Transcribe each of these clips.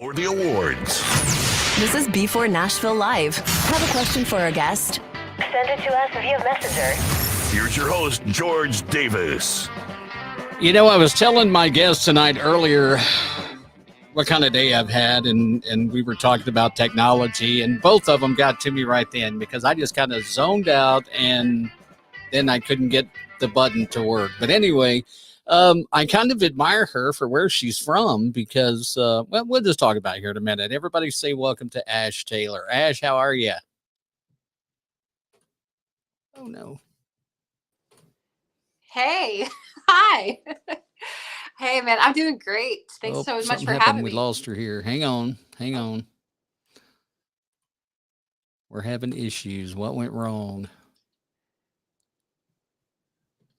For the awards. This is b4Nashville Live. Have a question for our guest? Send it to us via Messenger. Here's your host, George Davis. You know, I was telling my guest tonight earlier what kind of day I've had, and we were talking about technology, and both of them got to me right then because I just kind of zoned out, and then I couldn't get the button to work. But anyway, I kind of admire her for where she's from because, well, we'll just talk about it here in a minute. Everybody say welcome to Ash Taylor. Ash, how are you? Oh, no. Hey, hi. Hey, man, I'm doing great. Thanks so much for having me. We lost her here. Hang on. We're having issues. What went wrong?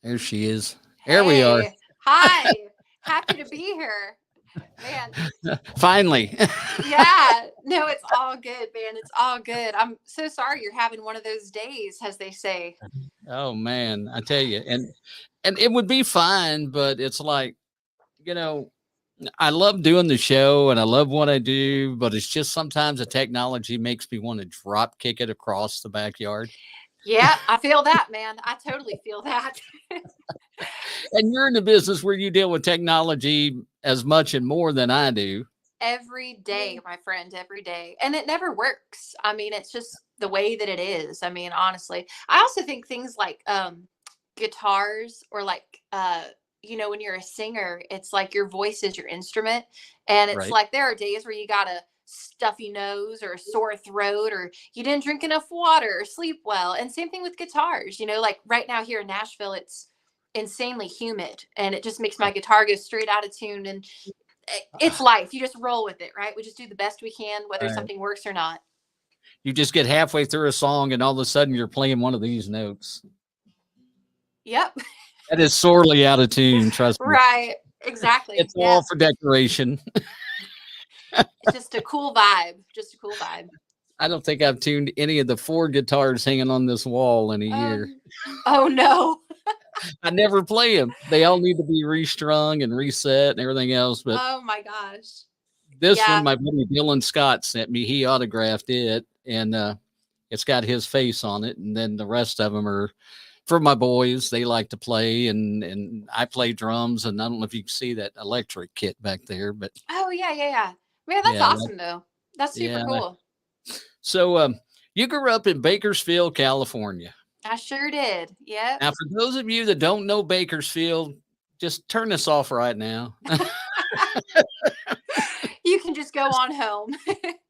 There she is. There we are. Hi. Happy to be here. Man. Finally. Yeah. No, it's all good, man. It's all good. I'm so sorry you're having one of those days, as they say. Oh, man. I tell you. And it would be fine, but it's like, you know, I love doing the show and I love what I do, but it's just sometimes the technology makes me want to drop kick it across the backyard. Yeah, I feel that, man. I totally feel that. And you're in the business where you deal with technology as much and more than I do. Every day, my friend, every day. And it never works. I mean, it's just the way that it is. I mean, honestly, I also think things like guitars or like, you know, when you're a singer, it's like your voice is your instrument. And it's like there are days where you got a stuffy nose or a sore throat or you didn't drink enough water or sleep well. And same thing with guitars, you know, like right now here in Nashville, it's insanely humid and it just makes my guitar go straight out of tune. And it's life. You just roll with it, right? We just do the best we can, whether something works or not. You just get halfway through a song and all of a sudden you're playing one of these notes. Yep. That is sorely out of tune, trust me. Right. Exactly. It's all for decoration. It's just a cool vibe. Just a cool vibe. I don't think I've tuned any of the 4 guitars hanging on this wall in a year. Oh, no. I never play them. They all need to be restrung and reset and everything else. But oh, my gosh. This one, my buddy Dylan Scott sent me. He autographed it, and it's got his face on it. And then the rest of them are for my boys. They like to play, and I play drums. And I don't know if you can see that electric kit back there, but oh yeah. Man, that's awesome though. That's super cool. So, you grew up in Bakersfield, California. I sure did. Yeah. Now, for those of you that don't know Bakersfield, just turn this off right now. You can just go on home.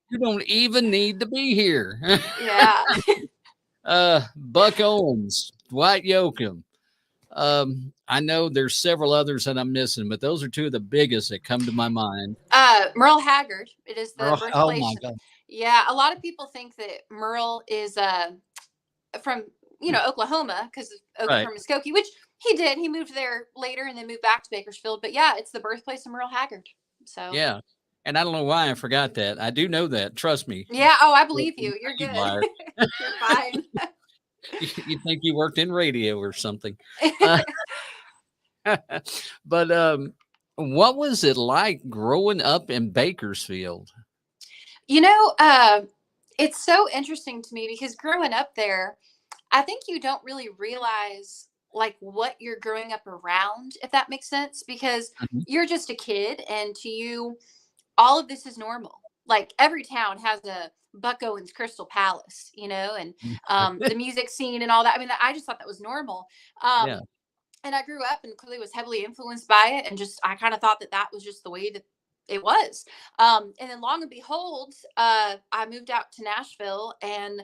You don't even need to be here. Yeah. Buck Owens, Dwight Yoakam. I know there's several others that I'm missing, but those are 2 of the biggest that come to my mind. Merle Haggard. It is the birthplace. Oh my God. Yeah, a lot of people think that Merle is from Oklahoma because of Oklahoma, Muskogee, which he did. He moved there later and then moved back to Bakersfield. But yeah, it's the birthplace of Merle Haggard. So yeah, and I don't know why I forgot that. I do know that. Trust me. Yeah. Oh, I believe you. You're good. You're fine. You think you worked in radio or something. But what was it like growing up in Bakersfield? You know, it's so interesting to me because growing up there, I think you don't really realize like what you're growing up around, if that makes sense, because you're just a kid and to you, all of this is normal. Like every town has a Buck Owens Crystal Palace, you know, and the music scene and all that. I mean, I just thought that was normal. And I grew up and clearly was heavily influenced by it. And just, I kind of thought that that was just the way that it was. And then long and behold, I moved out to Nashville and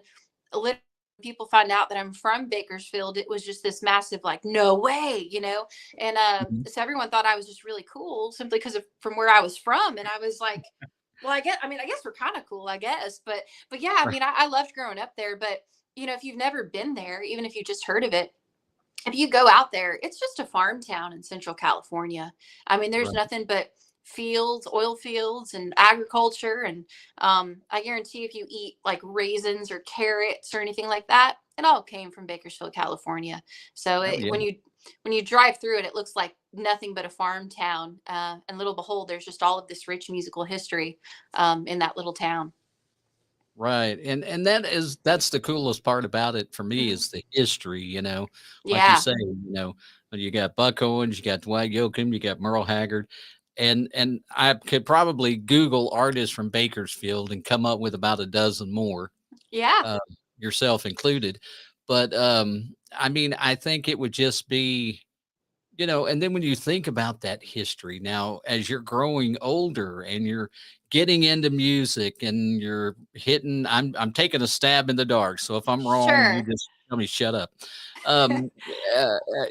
literally people found out that I'm from Bakersfield. It was just this massive, like, no way, you know? And so everyone thought I was just really cool simply because of from where I was from. And I was like, well, I guess we're kind of cool, I guess. But yeah, I mean, I loved growing up there. But, you know, if you've never been there, even if you just heard of it, if you go out there, it's just a farm town in Central California. I mean, there's nothing but fields, oil fields and agriculture. And I guarantee if you eat like raisins or carrots or anything like that, it all came from Bakersfield, California. So when you when you drive through it, it looks like nothing but a farm town. And little behold, there's just all of this rich musical history in that little town. Right. And that's the coolest part about it for me is the history, like you Yeah. say, you got Buck Owens, you got Dwight Yoakam, you got Merle Haggard. And I could probably Google artists from Bakersfield and come up with about a dozen more, Yeah. uh, yourself included. But I mean, I think it would just be, and then when you think about that history now, as you're growing older and you're getting into music and you're hitting, I'm taking a stab in the dark. So if I'm wrong, you Sure. just tell me shut up. Um,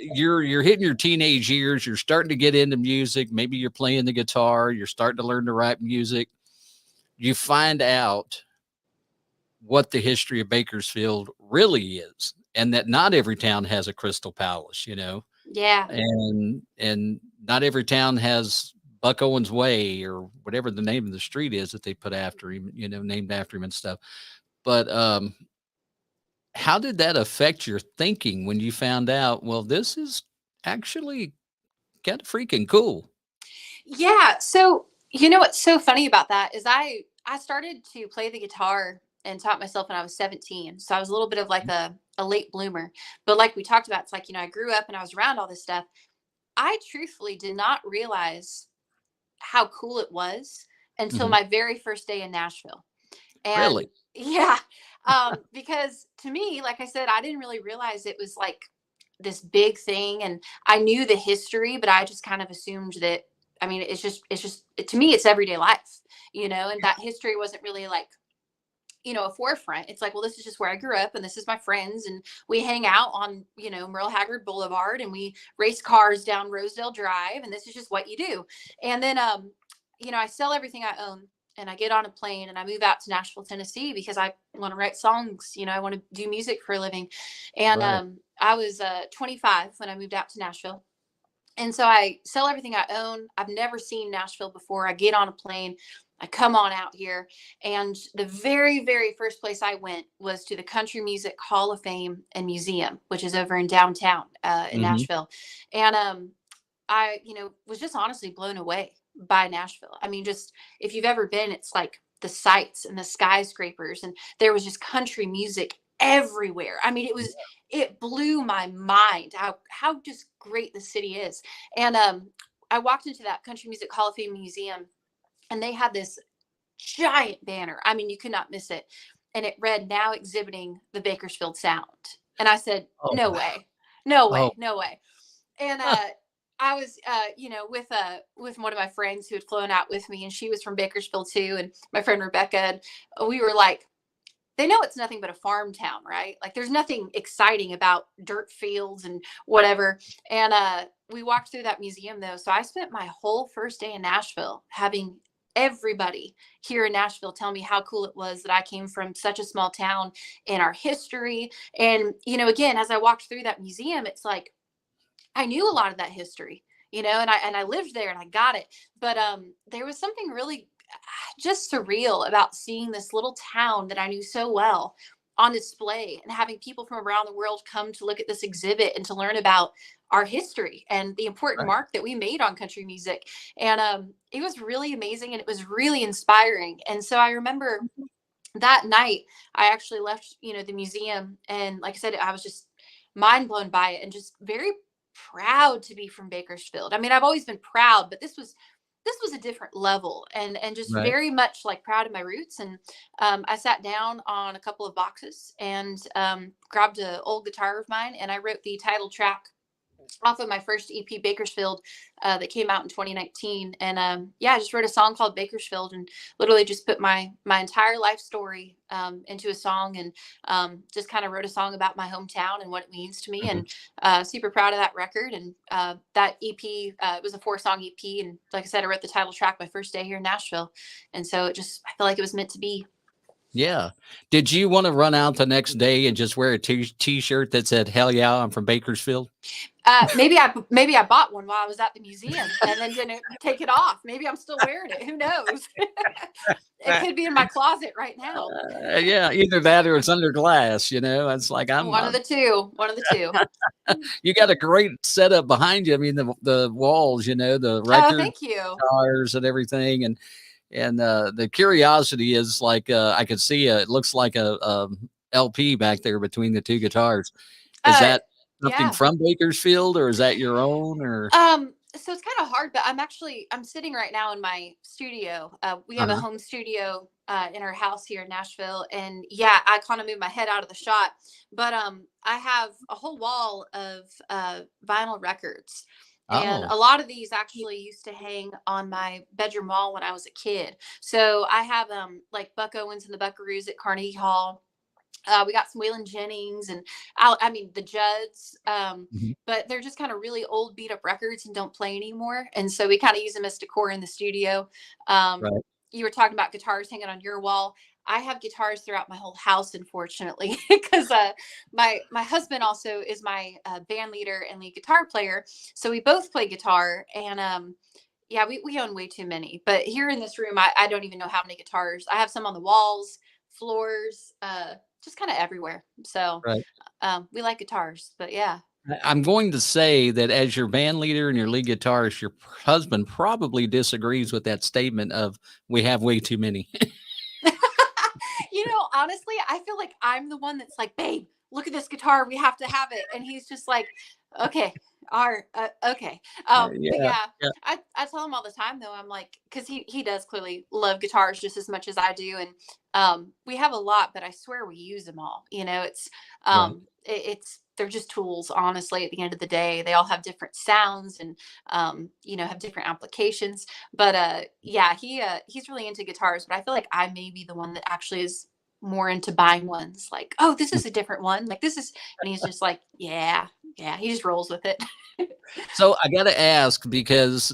you're hitting your teenage years. You're starting to get into music. Maybe you're playing the guitar. You're starting to learn to write music. You find out what the history of Bakersfield really is, and that not every town has a Crystal Palace, Yeah. and not every town has Buck Owens Way or whatever the name of the street is that they put after him, named after him and stuff. But how did that affect your thinking when you found out, well, this is actually kind of freaking cool? Yeah. So, you know what's so funny about that is I started to play the guitar and taught myself when I was 17. So I was a little bit of like a late bloomer. But like we talked about, it's like, I grew up and I was around all this stuff. I truthfully did not realize how cool it was until Mhm. my very first day in Nashville. And Really? yeah, because to me, like I said, I didn't really realize it was like this big thing. And I knew the history, but I just kind of assumed that, I mean, to me, it's everyday life, and that history wasn't really like, a forefront. It's like, well, this is just where I grew up and this is my friends. And we hang out on, Merle Haggard Boulevard and we race cars down Rosedale Drive. And this is just what you do. And then, I sell everything I own and I get on a plane and I move out to Nashville, Tennessee, because I want to write songs. I want to do music for a living. And Right. I was 25 when I moved out to Nashville. And so I sell everything I own. I've never seen Nashville before. I get on a plane. I come on out here. And the very, very first place I went was to the Country Music Hall of Fame and Museum, which is over in downtown in Mhm. Nashville. And I, was just honestly blown away by Nashville. I mean, just if you've ever been, it's like the sights and the skyscrapers. And there was just country music everywhere. I mean, it blew my mind how just great the city is. And I walked into that Country Music Hall of Fame Museum and they had this giant banner. I mean, you could not miss it. And it read, "Now exhibiting the Bakersfield Sound." And I said, Oh, no wow. way, no Oh. way, no way. And I was, with one of my friends who had flown out with me, and she was from Bakersfield too, and my friend Rebecca. And we were like, they know it's nothing but a farm town, right? Like there's nothing exciting about dirt fields and whatever. And we walked through that museum though. So I spent my whole first day in Nashville having everybody here in Nashville tell me how cool it was that I came from such a small town and our history. And, again, as I walked through that museum, it's like I knew a lot of that history, and I lived there and I got it. But there was something really just surreal about seeing this little town that I knew so well on display and having people from around the world come to look at this exhibit and to learn about our history and the important Right. mark that we made on country music. And it was really amazing and it was really inspiring. And so I remember that night I actually left, the museum. And like I said, I was just mind blown by it and just very proud to be from Bakersfield. I mean, I've always been proud, but this was a different level and just Right. very much like proud of my roots. And I sat down on a couple of boxes and grabbed an old guitar of mine and I wrote the title track off of my first EP, Bakersfield, that came out in 2019. And I just wrote a song called Bakersfield and literally just put my entire life story into a song and just kind of wrote a song about my hometown and what it means to me. Mhm. And super proud of that record. And that EP, it was a 4-song EP. And like I said, I wrote the title track my first day here in Nashville. And so I feel like it was meant to be. Yeah. Did you want to run out the next day and just wear a t-shirt that said, "Hell yeah, I'm from Bakersfield"? Maybe I bought one while I was at the museum and then didn't take it off. Maybe I'm still wearing it. Who knows? It could be in my closet right now. Yeah, either that or it's under glass. It's like One of the two. One of the two. You got a great setup behind you. I mean, the walls, the Oh, record thank you. guitars and everything, and the curiosity is like I could see it looks like a LP back there between the two guitars. Is that something Yeah. from Bakersfield, or is that your own? Or So it's kind of hard, but I'm sitting right now in my studio. We have a home studio in our house here in Nashville, and yeah, I kind of moved my head out of the shot, but I have a whole wall of vinyl records. And a lot of these actually used to hang on my bedroom wall when I was a kid. So I have like Buck Owens and the Buckaroos at Carnegie Hall. We got some Waylon Jennings and I mean the Judds, but they're just kind of really old beat up records and don't play anymore. And so we kind of use them as decor in the studio. Right. You were talking about guitars hanging on your wall. I have guitars throughout my whole house, unfortunately, because my husband also is my band leader and lead guitar player. So we both play guitar, and yeah, we own way too many. But here in this room, I don't even know how many guitars. I have some on the walls, floors, just kind of everywhere. So we like guitars, but yeah. I'm going to say that as your band leader and your lead guitarist, your husband probably disagrees with that statement of we have way too many. Honestly, I feel like I'm the one that's like, babe, look at this guitar. We have to have it. And he's just like, okay. Okay. But yeah, I tell him all the time though. I'm like, cause he does clearly love guitars just as much as I do. And, we have a lot, but I swear we use them all, they're just tools, honestly, at the end of the day. They all have different sounds and, have different applications, but, yeah, he's really into guitars, but I feel like I may be the one that actually is more into buying ones like, oh, this is a different one. Like this is, and he's just like, yeah, he just rolls with it. So I got to ask because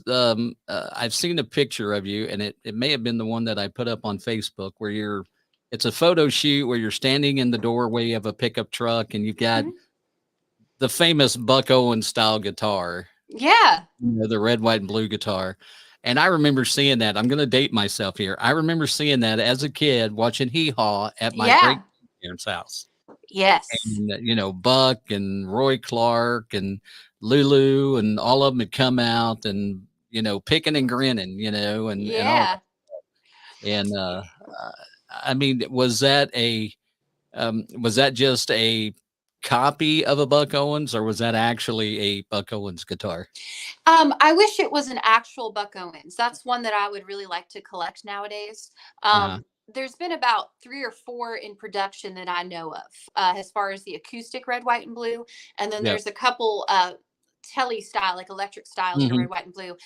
I've seen a picture of you, and it may have been the one that I put up on Facebook where it's a photo shoot where you're standing in the doorway of a pickup truck and you've got the famous Buck Owens style guitar. Yeah. The red, white, and blue guitar. And I remember seeing that. I'm going to date myself here. I remember seeing that as a kid watching Hee Haw at my great grandparents' house. Yes. And, Buck and Roy Clark and Lulu and all of them had come out and, picking and grinning, and I mean, was that just a copy of a Buck Owens, or was that actually a Buck Owens guitar? I wish it was an actual Buck Owens. That's one that I would really like to collect nowadays. There's been about 3 or 4 in production that I know of, as far as the acoustic red, white, and blue. And then there's a couple telly style, like electric style, in red, white, and blue.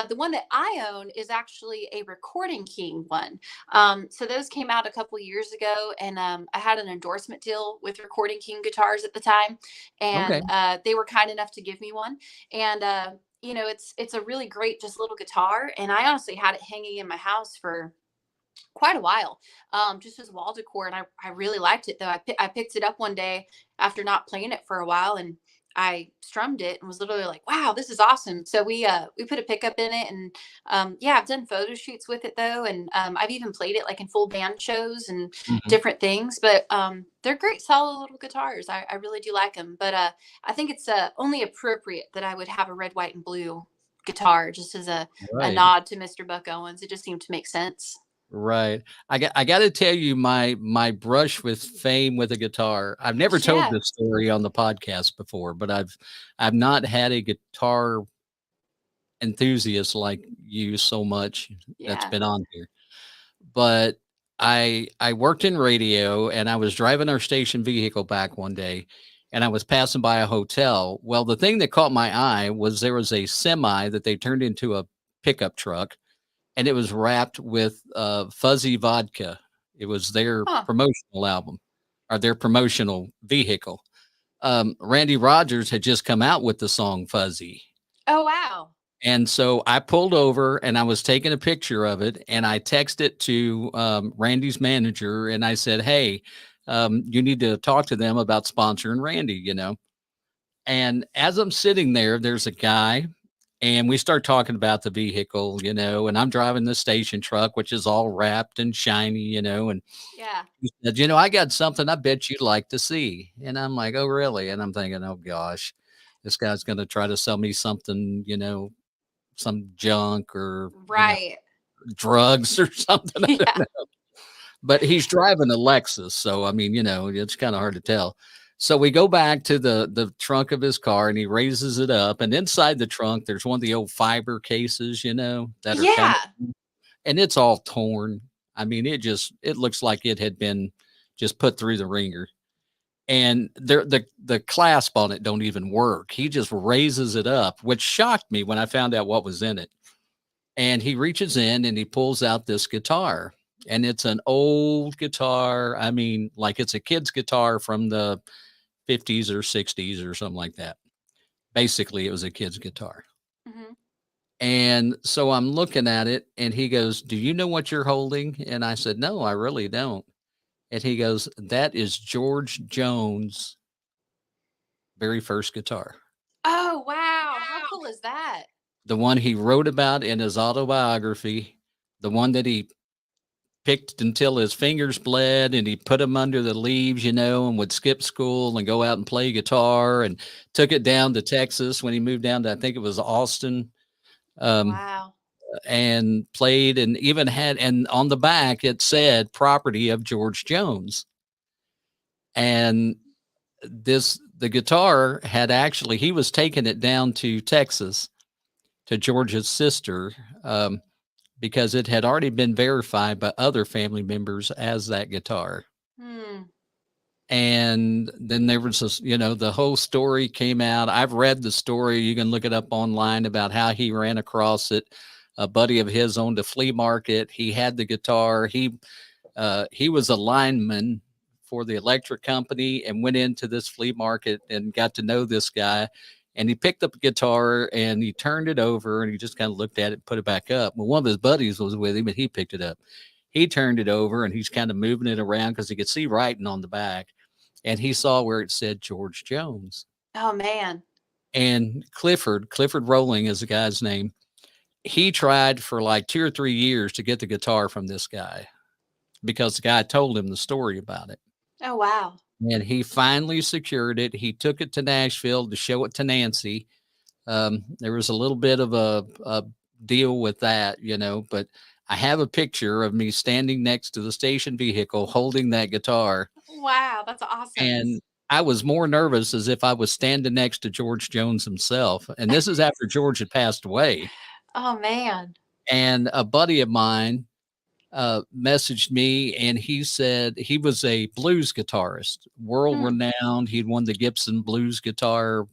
The one that I own is actually a Recording King one. So those came out a couple years ago, and I had an endorsement deal with Recording King guitars at the time, and they were kind enough to give me one. And it's a really great just little guitar, and I honestly had it hanging in my house for quite a while, just as wall decor, and I really liked it though. I picked it up one day after not playing it for a while, and I strummed it and was literally like, wow, this is awesome. So we put a pickup in it, and I've done photo shoots with it though, and I've even played it like in full band shows and different things. But they're great, solid little guitars. I really do like them. But I think it's only appropriate that I would have a red, white, and blue guitar just as a nod to Mr. Buck Owens. It just seemed to make sense. Right. I got to tell you my brush with fame with a guitar. I've never told this story on the podcast before, but I've not had a guitar enthusiast like you so much that's been on here. But I worked in radio, and I was driving our station vehicle back one day, and I was passing by a hotel. Well, the thing that caught my eye was there was a semi that they turned into a pickup truck, and it was wrapped with Fuzzy Vodka. It was their promotional album, or their promotional vehicle. Randy Rogers had just come out with the song Fuzzy. Oh, wow. And so I pulled over, and I was taking a picture of it, and I texted it to Randy's manager, and I said, hey, you need to talk to them about sponsoring Randy, And as I'm sitting there, there's a guy, and we start talking about the vehicle, and I'm driving the station truck, which is all wrapped and shiny, and Yeah. he said, I got something I bet you'd like to see. And I'm like, oh, really? And I'm thinking, oh, gosh, this guy's going to try to sell me something, some junk or, Right. drugs or something. I don't Yeah. know. But he's driving a Lexus. So, I mean, it's kind of hard to tell. So we go back to the trunk of his car and he raises it up. And inside the trunk, there's one of the old fiber cases, that are kind Yeah. of, and it's all torn. I mean, it looks like it had been just put through the ringer. And the clasp on it don't even work. He just raises it up, which shocked me when I found out what was in it. And he reaches in and he pulls out this guitar. And it's an old guitar. I mean, like it's a kid's guitar from the 50s or 60s or something like that. Basically, it was a kid's guitar. Hmm. And so I'm looking at it and he goes, "Do you know what you're holding?" And I said, "No, I really don't." And he goes, "That is George Jones' very first guitar. Oh, wow. How cool is that? The one he wrote about in his autobiography, the one that he picked until his fingers bled and he put them under the leaves, and would skip school and go out and play guitar and took it down to Texas when he moved down to, I think it was Austin, Wow. and played and even had, and on the back it said property of George Jones. And the guitar had actually, he was taking it down to Texas to George's sister, because it had already been verified by other family members as that guitar. Hmm. And then there was this, the whole story came out. I've read the story. You can look it up online about how he ran across it. A buddy of his owned a flea market. He had the guitar. He was a lineman for the electric company and went into this flea market and got to know this guy. And he picked up a guitar and he turned it over and he just kind of looked at it and put it back up. Well, one of his buddies was with him and he picked it up. He turned it over and he's kind of moving it around because he could see writing on the back. And he saw where it said George Jones. Oh, man. And Clifford Rowling is the guy's name. He tried for like 2 or 3 years to get the guitar from this guy because the guy told him the story about it. Oh, wow. And he finally secured it. He took it to Nashville to show it to Nancy. There was a little bit of a deal with that, but I have a picture of me standing next to the station vehicle holding that guitar. Wow. That's awesome. And I was more nervous as if I was standing next to George Jones himself. And this is after George had passed away. Oh, man. And a buddy of mine messaged me and he said he was a blues guitarist, world renowned. He'd won the Gibson Blues Guitar,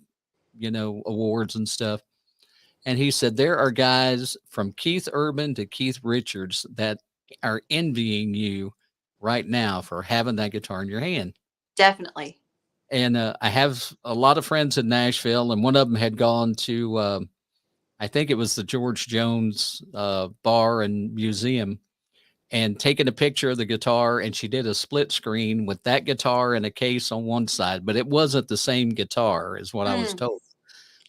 awards and stuff. And he said, there are guys from Keith Urban to Keith Richards that are envying you right now for having that guitar in your hand. Definitely. And I have a lot of friends in Nashville, and one of them had gone to, I think it was the George Jones bar and museum, and taken a picture of the guitar, and she did a split screen with that guitar and a case on one side, but it wasn't the same guitar is what I was told.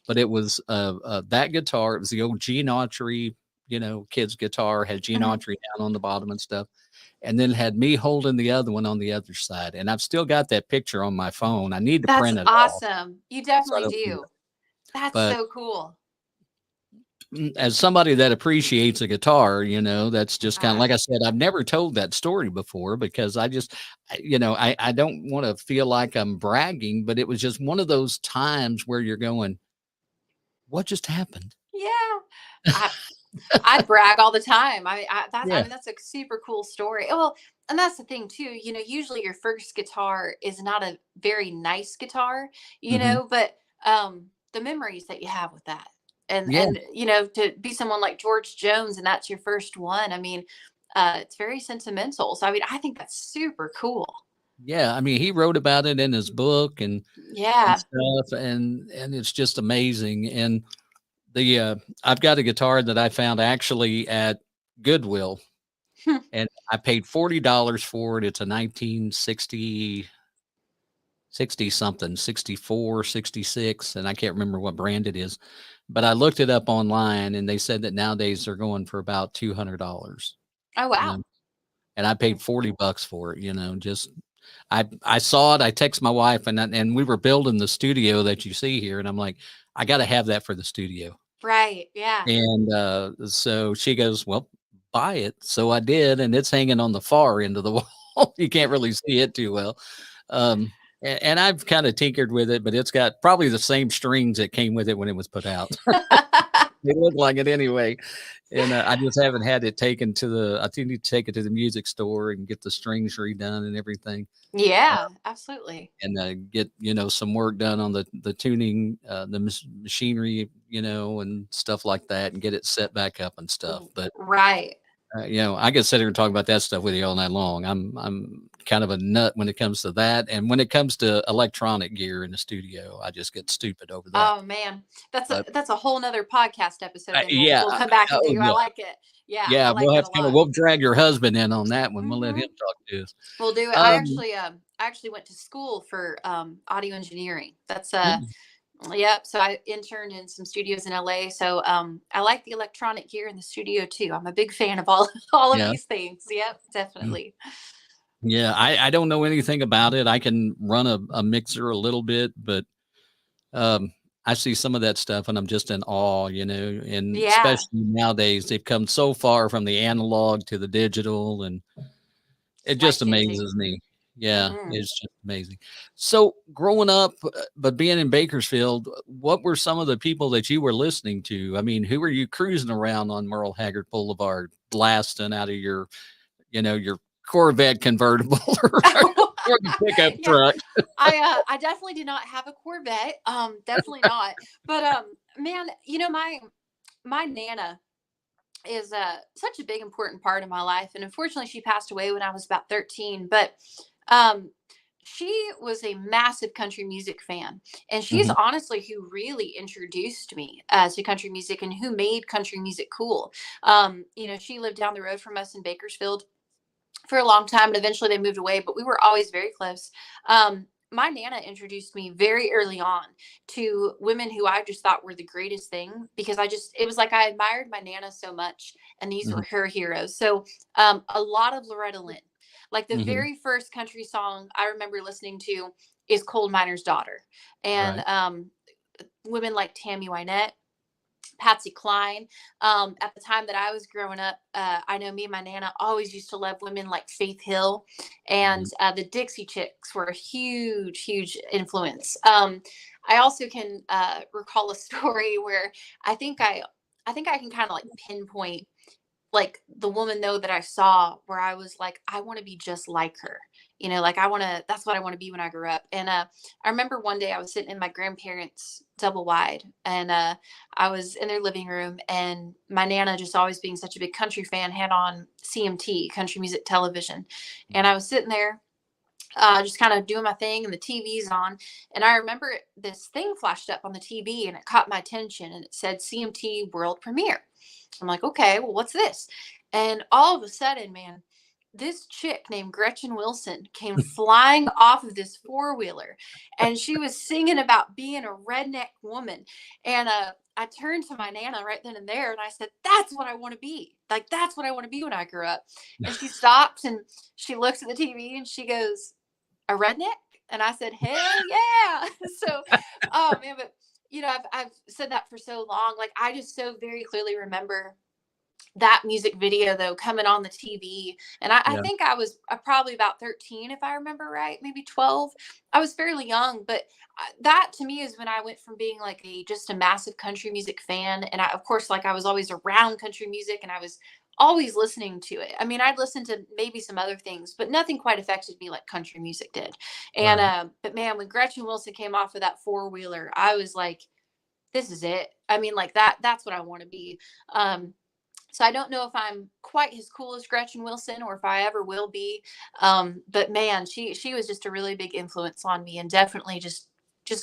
But it was that guitar. It was the old Gene Autry, kid's guitar, had Gene Autry down on the bottom and stuff. And then had me holding the other one on the other side. And I've still got that picture on my phone. I need to print it That's off. awesome. You definitely do. That's so cool. As somebody that appreciates a guitar, that's just kind of, like I said, I've never told that story before because I just, I don't want to feel like I'm bragging, but it was just one of those times where you're going, what just happened? Yeah. I'd brag all the time. I mean, that's a super cool story. Well, and that's the thing too, usually your first guitar is not a very nice guitar, but the memories that you have with that and to be someone like George Jones and that's your first one. I mean, it's very sentimental. So I mean, I think that's super cool. Yeah, I mean, he wrote about it in his book and stuff, and it's just amazing. And I've got a guitar that I found actually at Goodwill, and I paid $40 for it. It's a 1960, 60 something, 64, 66, and I can't remember what brand it is. But I looked it up online and they said that nowadays they're going for about $200, Oh you wow. know, and I paid $40 for it, just I saw it. I text my wife and we were building the studio that you see here. And I'm like, I got to have that for the studio. Right. Yeah. And so she goes, well, buy it. So I did. And it's hanging on the far end of the wall. You can't really see it too well. And I've kind of tinkered with it, but it's got probably the same strings that came with it when it was put out. They look like it anyway. And I just haven't had it taken I think need to take it to the music store and get the strings redone and everything. Yeah, absolutely. And get, some work done on the tuning, machinery, and stuff like that and get it set back up and stuff. But Right. I could sit here and talk about that stuff with you all night long. I'm kind of a nut when it comes to that. And when it comes to electronic gear in the studio, I just get stupid over that. Oh man, that's a whole nother podcast episode. Then Yeah. we'll come back and Oh, do. I yeah. like it. Yeah, I Yeah, like we'll it have a to lot. we'll drag your husband in on that one. We'll let him talk to us. We'll do it. Um, I actually went to school for audio engineering. That's mm, yep. So I interned in some studios in LA. So I like the electronic gear in the studio too. I'm a big fan of all of yeah. these things. Yep, definitely. Yeah, I don't know anything about it. I can run a mixer a little bit, but I see some of that stuff and I'm just in awe, and Yeah, especially nowadays they've come so far from the analog to the digital, and it life just changing. amazes me. Yeah, Hmm. it's just amazing. So growing up, but being in Bakersfield, what were some of the people that you were listening to? I mean, who were you cruising around on Merle Haggard Boulevard, blasting out of your Corvette convertible or the pickup Yeah, truck? I definitely did not have a Corvette. Definitely not. But man, my nana is such a big important part of my life, and unfortunately she passed away when I was about 13. But um she was a massive country music fan, and she's Mhm, honestly who really introduced me to country music and who made country music cool. She lived down the road from us in Bakersfield for a long time, and eventually they moved away, but we were always very close. My nana introduced me very early on to women who I just thought were the greatest thing, because it was like I admired my nana so much, and these mhm, were her heroes. So a lot of Loretta Lynn. Like the mhm, very first country song I remember listening to is Coal Miner's Daughter. And right. women like Tammy Wynette, Patsy Cline. At the time that I was growing up, I know me and my nana always used to love women like Faith Hill, and Mhm, the Dixie Chicks were a huge, huge influence. I also can recall a story where I think I, I think I can kind of like pinpoint like the woman though that I saw where I was like, I want to be just like her. Like that's what I want to be when I grew up. And I remember one day I was sitting in my grandparents' double wide, and I was in their living room, and my nana, just always being such a big country fan, had on CMT, country music television. And mhm, I was sitting there just kind of doing my thing, and the TV's on. And I remember this thing flashed up on the TV, and it caught my attention, and it said CMT World Premiere. I'm like, okay, well, what's this? And all of a sudden, man, this chick named Gretchen Wilson came flying off of this four-wheeler, and she was singing about being a redneck woman. And I turned to my nana right then and there, and I said, that's what I want to be. Like, that's what I want to be when I grow up. And she stopped and she looks at the TV and she goes, a redneck? And I said, hell yeah. So, oh man, but I've said that for so long. Like, I just so very clearly remember that music video though coming on the TV. And I yeah, think I was probably about 13, if I remember right, maybe 12. I was fairly young, but that to me is when I went from being like just a massive country music fan. And of course, like I was always around country music, and I was always listening to it. I mean, I'd listen to maybe some other things, but nothing quite affected me like country music did. And, right. but man, when Gretchen Wilson came off of that four-wheeler, I was like, this is it. I mean, like that's what I want to be. So I don't know if I'm quite as cool as Gretchen Wilson, or if I ever will be. But man, she was just a really big influence on me, and definitely just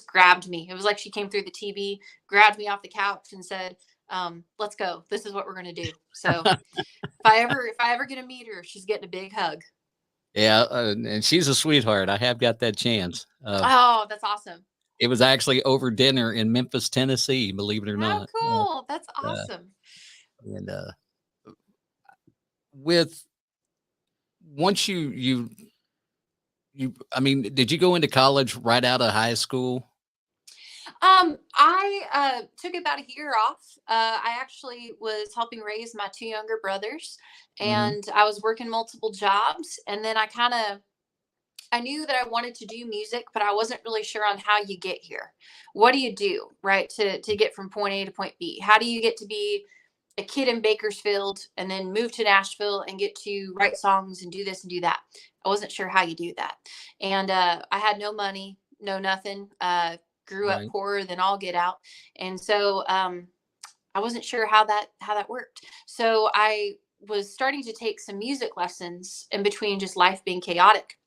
grabbed me. It was like she came through the TV, grabbed me off the couch, and said, "Let's go. This is what we're gonna do." So if I ever get to meet her, she's getting a big hug. Yeah, and she's a sweetheart. I have got that chance. Oh, that's awesome. It was actually over dinner in Memphis, Tennessee, believe it or How not. cool. That's Uh, awesome. and with once I mean, did you go into college right out of high school? I took about a year off. I actually was helping raise my two younger brothers, Hmm. and I was working multiple jobs. And then I knew that I wanted to do music, but I wasn't really sure on how you get here. What do you do, right, to get from point A to point B? How do you get to be a kid in Bakersfield and then move to Nashville and get to write songs and do this and do that? I wasn't sure how you do that. And I had no money, no nothing. Grew up Right. poorer than all get out. And so I wasn't sure how that worked. So I was starting to take some music lessons in between just life being chaotic.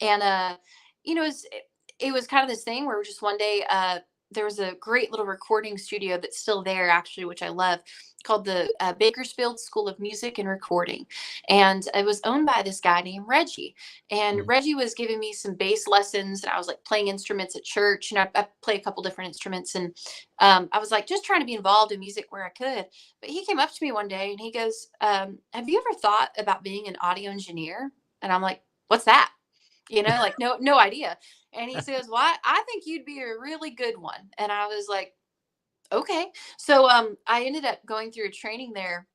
And it was kind of this thing where just one day there was a great little recording studio that's still there actually, which I love, called the Bakersfield School of Music and Recording, and it was owned by this guy named Reggie. And Mm. Reggie was giving me some bass lessons, and I was like playing instruments at church, and I play a couple different instruments, and I was like just trying to be involved in music where I could. But he came up to me one day and he goes, have you ever thought about being an audio engineer? And I'm like, what's that? Like no idea. And he says, well, I think you'd be a really good one. And I was like, okay. So I ended up going through a training there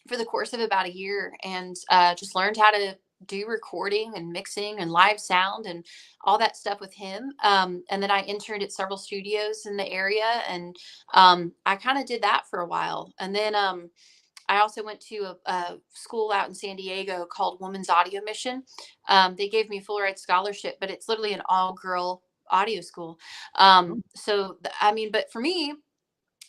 for the course of about a year, and just learned how to do recording and mixing and live sound and all that stuff with him. And then I interned at several studios in the area, and I kind of did that for a while. And then I also went to a school out in San Diego called Women's Audio Mission. They gave me a full ride scholarship, but it's literally an all girl audio school. I mean, but for me,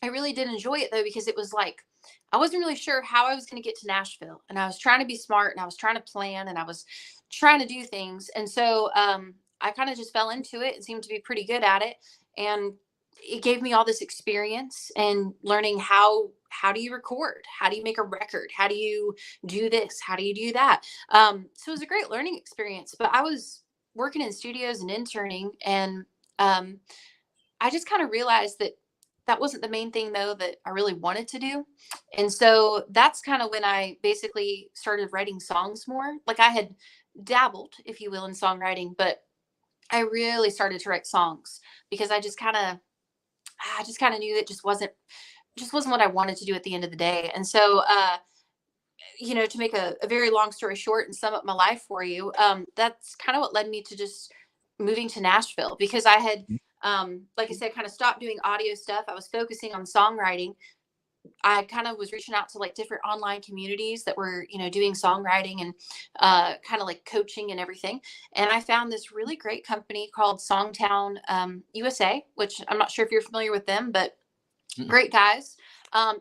I really did enjoy it though, because it was like, I wasn't really sure how I was going to get to Nashville, and I was trying to be smart, and I was trying to plan, and I was trying to do things. And so I kind of just fell into it and seemed to be pretty good at it. And it gave me all this experience and learning how do you record, how do you make a record, how do you do this, how do you do that. So it was a great learning experience. But I was working in studios and interning, and um, I just kind of realized that that wasn't the main thing though that I really wanted to do. And so that's kind of when I basically started writing songs more. Like I had dabbled, if you will, in songwriting, but I really started to write songs because I just kind of knew that just wasn't what I wanted to do at the end of the day. And so to make a very long story short and sum up my life for you, that's kind of what led me to just moving to Nashville, because I had, like I said, kind of stopped doing audio stuff. I was focusing on songwriting. I kind of was reaching out to like different online communities that were, doing songwriting and kind of like coaching and everything. And I found this really great company called Songtown USA, which I'm not sure if you're familiar with them, but Mm. great guys.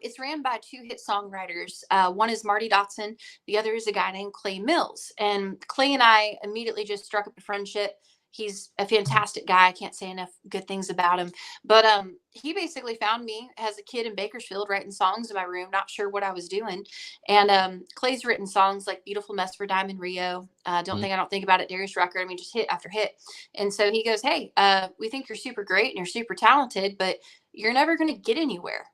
It's ran by two hit songwriters. One is Marty Dotson. The other is a guy named Clay Mills. And Clay and I immediately just struck up a friendship. He's a fantastic guy. I can't say enough good things about him. But he basically found me as a kid in Bakersfield writing songs in my room, not sure what I was doing. And Clay's written songs like Beautiful Mess for Diamond Rio. Don't Mm. think I don't think about it. Darius Rucker. I mean, just hit after hit. And so he goes, hey, we think you're super great and you're super talented, but you're never going to get anywhere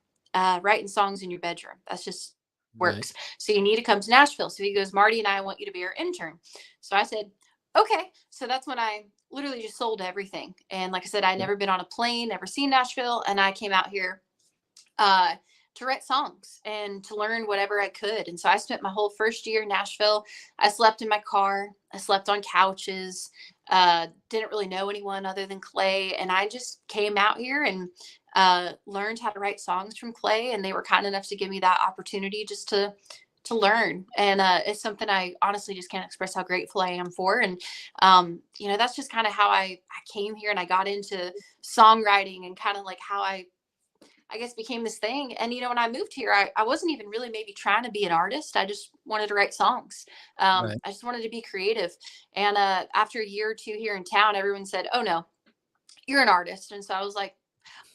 writing songs in your bedroom. That's just Right. works. So you need to come to Nashville. So he goes, Marty and I want you to be our intern. So I said, okay. So that's when I literally just sold everything. And like I said, I'd never been on a plane, never seen Nashville. And I came out here uh, to write songs and to learn whatever I could. And so I spent my whole first year in Nashville. I slept in my car. I slept on couches. Didn't really know anyone other than Clay. And I just came out here and learned how to write songs from Clay. And they were kind enough to give me that opportunity just to learn. And it's something I honestly just can't express how grateful I am for. And that's just kind of how I came here, and I got into songwriting, and kind of like how I guess became this thing. And when I moved here, I wasn't even really maybe trying to be an artist. I just wanted to write songs. Right. I just wanted to be creative. And after a year or two here in town, everyone said, oh no, you're an artist. And so I was like,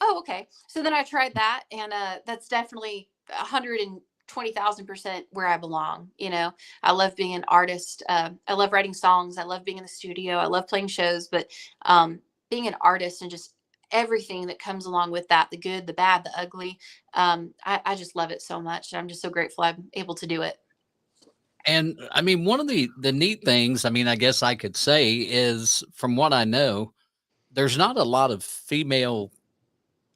oh, okay. So then I tried that, and that's definitely 20,000% where I belong. I love being an artist. I love writing songs. I love being in the studio. I love playing shows, but being an artist and just everything that comes along with that, the good, the bad, the ugly. I just love it so much. I'm just so grateful I'm able to do it. And I mean, one of the neat things, I mean, I guess I could say is, from what I know, there's not a lot of female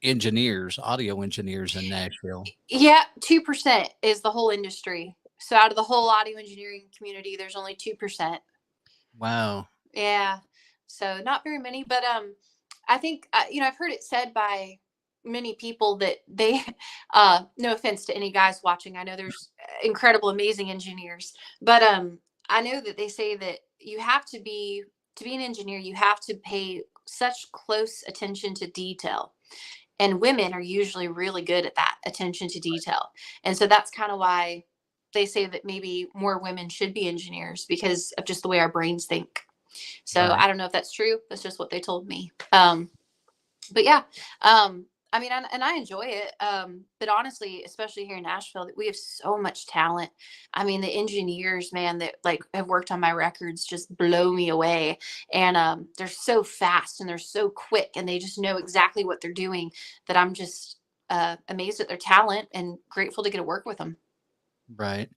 engineers, audio engineers in Nashville. Yeah, 2% is the whole industry. So out of the whole audio engineering community, there's only 2%. Wow. Yeah. So not very many, but I think I've heard it said by many people that they no offense to any guys watching. I know there's incredible, amazing engineers, but I know that they say that you have to be an engineer, you have to pay such close attention to detail. And women are usually really good at that attention to detail. And so that's kind of why they say that maybe more women should be engineers, because of just the way our brains think. So Right. I don't know if that's true. That's just what they told me. But yeah, I mean, and I enjoy it. But honestly, especially here in Nashville, we have so much talent. I mean, the engineers, man, that like have worked on my records just blow me away. And they're so fast and they're so quick and they just know exactly what they're doing, that I'm just amazed at their talent and grateful to get to work with them. Right.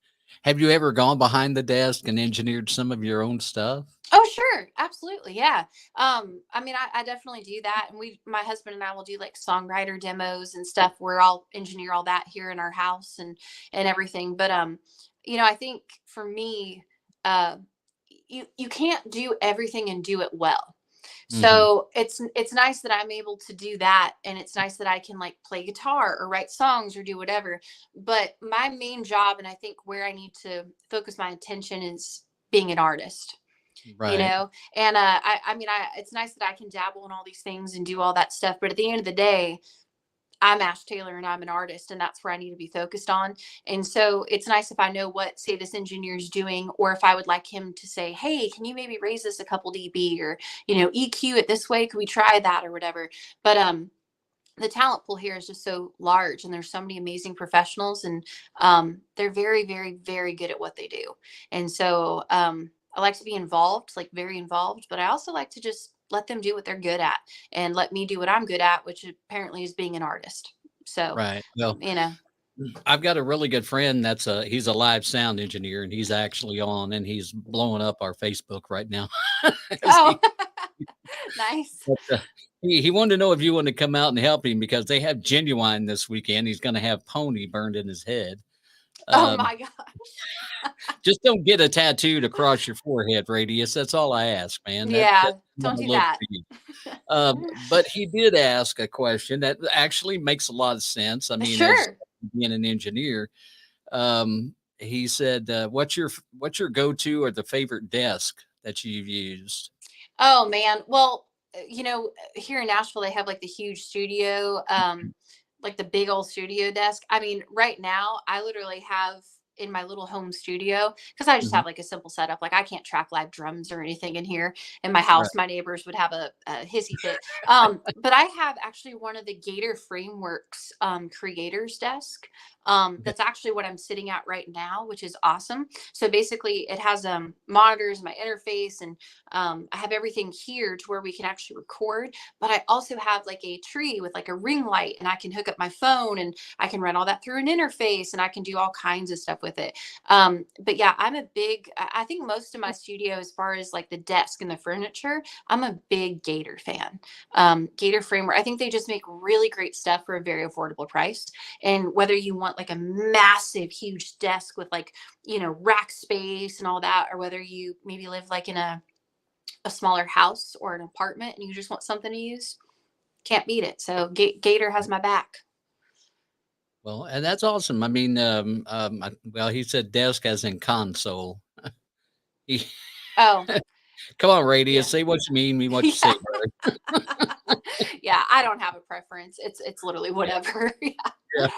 Have you ever gone behind the desk and engineered some of your own stuff? Oh, sure. Absolutely. Yeah. I mean, I definitely do that. And my husband and I will do like songwriter demos and stuff where I'll engineer all that here in our house and everything. But, I think for me, you can't do everything and do it well. So it's nice that I'm able to do that. And it's nice that I can like play guitar or write songs or do whatever. But my main job, and I think where I need to focus my attention, is being an artist. Right. And it's nice that I can dabble in all these things and do all that stuff. But at the end of the day, I'm Ash Taylor and I'm an artist, and that's where I need to be focused on. And so it's nice if I know what, say, this engineer is doing, or if I would like him to say, hey, can you maybe raise this a couple dB, or, EQ it this way? Could we try that or whatever? But, the talent pool here is just so large, and there's so many amazing professionals, and they're very, very, very good at what they do. And so I like to be involved, like very involved, but I also like to just let them do what they're good at and let me do what I'm good at, which apparently is being an artist. So, Right. Well, I've got a really good friend he's a live sound engineer, and he's actually on, and he's blowing up our Facebook right now. Oh, nice. He wanted to know if you wanted to come out and help him, because they have Genuine this weekend. He's going to have Pony burned in his head. Oh my gosh. Just don't get a tattooed across your forehead radius. That's all I ask, man. Yeah, don't do that. But he did ask a question that actually makes a lot of sense. I mean, Sure. as being an engineer, he said, what's your go-to or the favorite desk that you've used? Oh man. Well, here in Nashville, they have like the huge studio, like the big old studio desk. I mean, right now I literally have in my little home studio, because I just have like a simple setup. Like I can't track live drums or anything in here. In my house, my neighbors would have a hissy fit. But I have actually one of the Gator Frameworks creators desk. That's actually what I'm sitting at right now, which is awesome. So basically it has monitors, my interface, and I have everything here to where we can actually record. But I also have like a tree with like a ring light, and I can hook up my phone, and I can run all that through an interface, and I can do all kinds of stuff with it. But yeah, I think most of my studio, as far as like the desk and the furniture, I'm a big Gator fan. Gator Framework, I think they just make really great stuff for a very affordable price. And whether you want like a massive, huge desk with like, rack space and all that, or whether you maybe live like in a smaller house or an apartment and you just want something to use, can't beat it. So Gator has my back. Well, and that's awesome. I mean, he said desk as in console. Oh, come on, Radius, yeah. Say what you mean, mean what you say. Yeah, I don't have a preference. It's literally whatever. Yeah.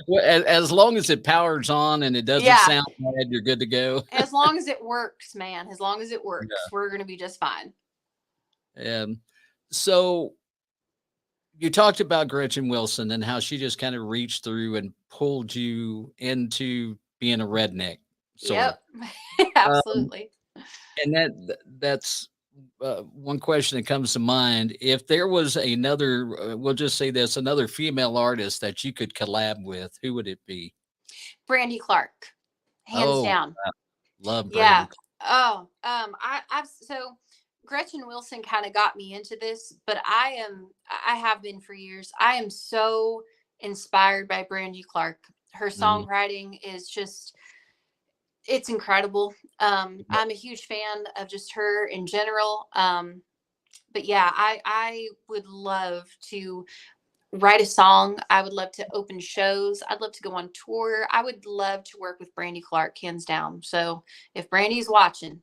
Well, as long as it powers on and it doesn't sound bad, you're good to go. As long as it works, man. As long as it works, we're going to be just fine. So You talked about Gretchen Wilson and how she just kind of reached through and pulled you into being a redneck, sort of. Yep. Um, Absolutely. and that's one question that comes to mind. If there was another, we'll just say this, another female artist that you could collab with, who would it be? Brandy Clark, hands Oh, down. love Yeah. Brandy. Oh, I've so Gretchen Wilson kind of got me into this, but I have been for years. I am so inspired by Brandy Clark. Her Mhm. songwriting is just, it's incredible. Yep. I'm a huge fan of just her in general. But yeah, I would love to write a song. I would love to open shows. I'd love to go on tour. I would love to work with Brandy Clark, hands down. So if Brandy's watching,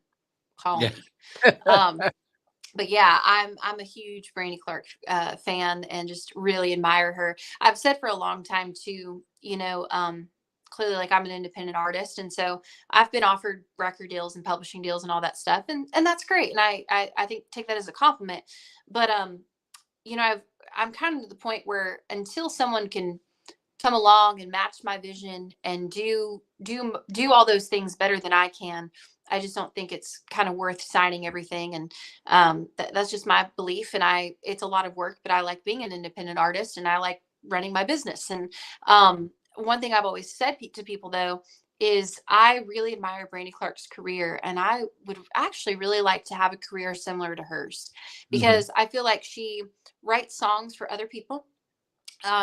call Yeah. me. Um, but yeah, I'm a huge Brandy Clark fan and just really admire her. I've said for a long time too, clearly like I'm an independent artist, and so I've been offered record deals and publishing deals and all that stuff, and that's great, and I think take that as a compliment. But I'm kind of to the point where until someone can come along and match my vision and do all those things better than I can, I just don't think it's kind of worth signing everything. And that's just my belief. And it's a lot of work, but I like being an independent artist and I like running my business. And one thing I've always said to people though is I really admire Brandy Clark's career, and I would actually really like to have a career similar to hers, Mhm. because I feel like she writes songs for other people,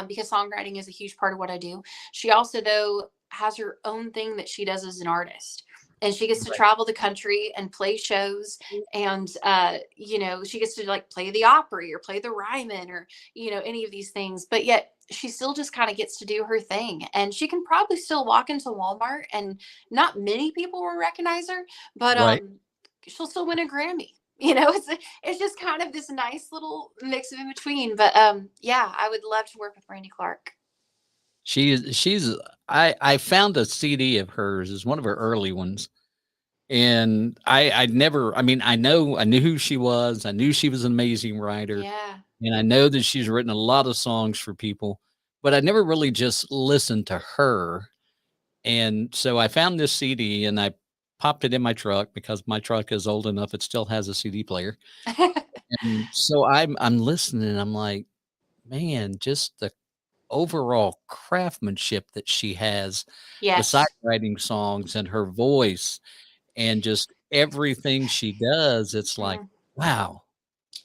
because songwriting is a huge part of what I do. She also, though, has her own thing that she does as an artist. And she gets to Right. travel the country and play shows. And, she gets to like play the Opry or play the Ryman or, any of these things. But yet she still just kind of gets to do her thing. And she can probably still walk into Walmart and not many people will recognize her, but Right. she'll still win a Grammy. It's just kind of this nice little mix of in between. But yeah, I would love to work with Brandy Clark. She's I found a CD of hers, is one of her early ones. And I'd never, I mean, I knew who she was. I knew she was an amazing writer. Yeah. And I know that she's written a lot of songs for people, but I never really just listened to her. And so I found this CD and I popped it in my truck because my truck is old enough. It still has a CD player. And so I'm listening and I'm like, man, just the overall craftsmanship that she has beside Yes. writing songs and her voice and just everything she does, it's like, Mm. wow.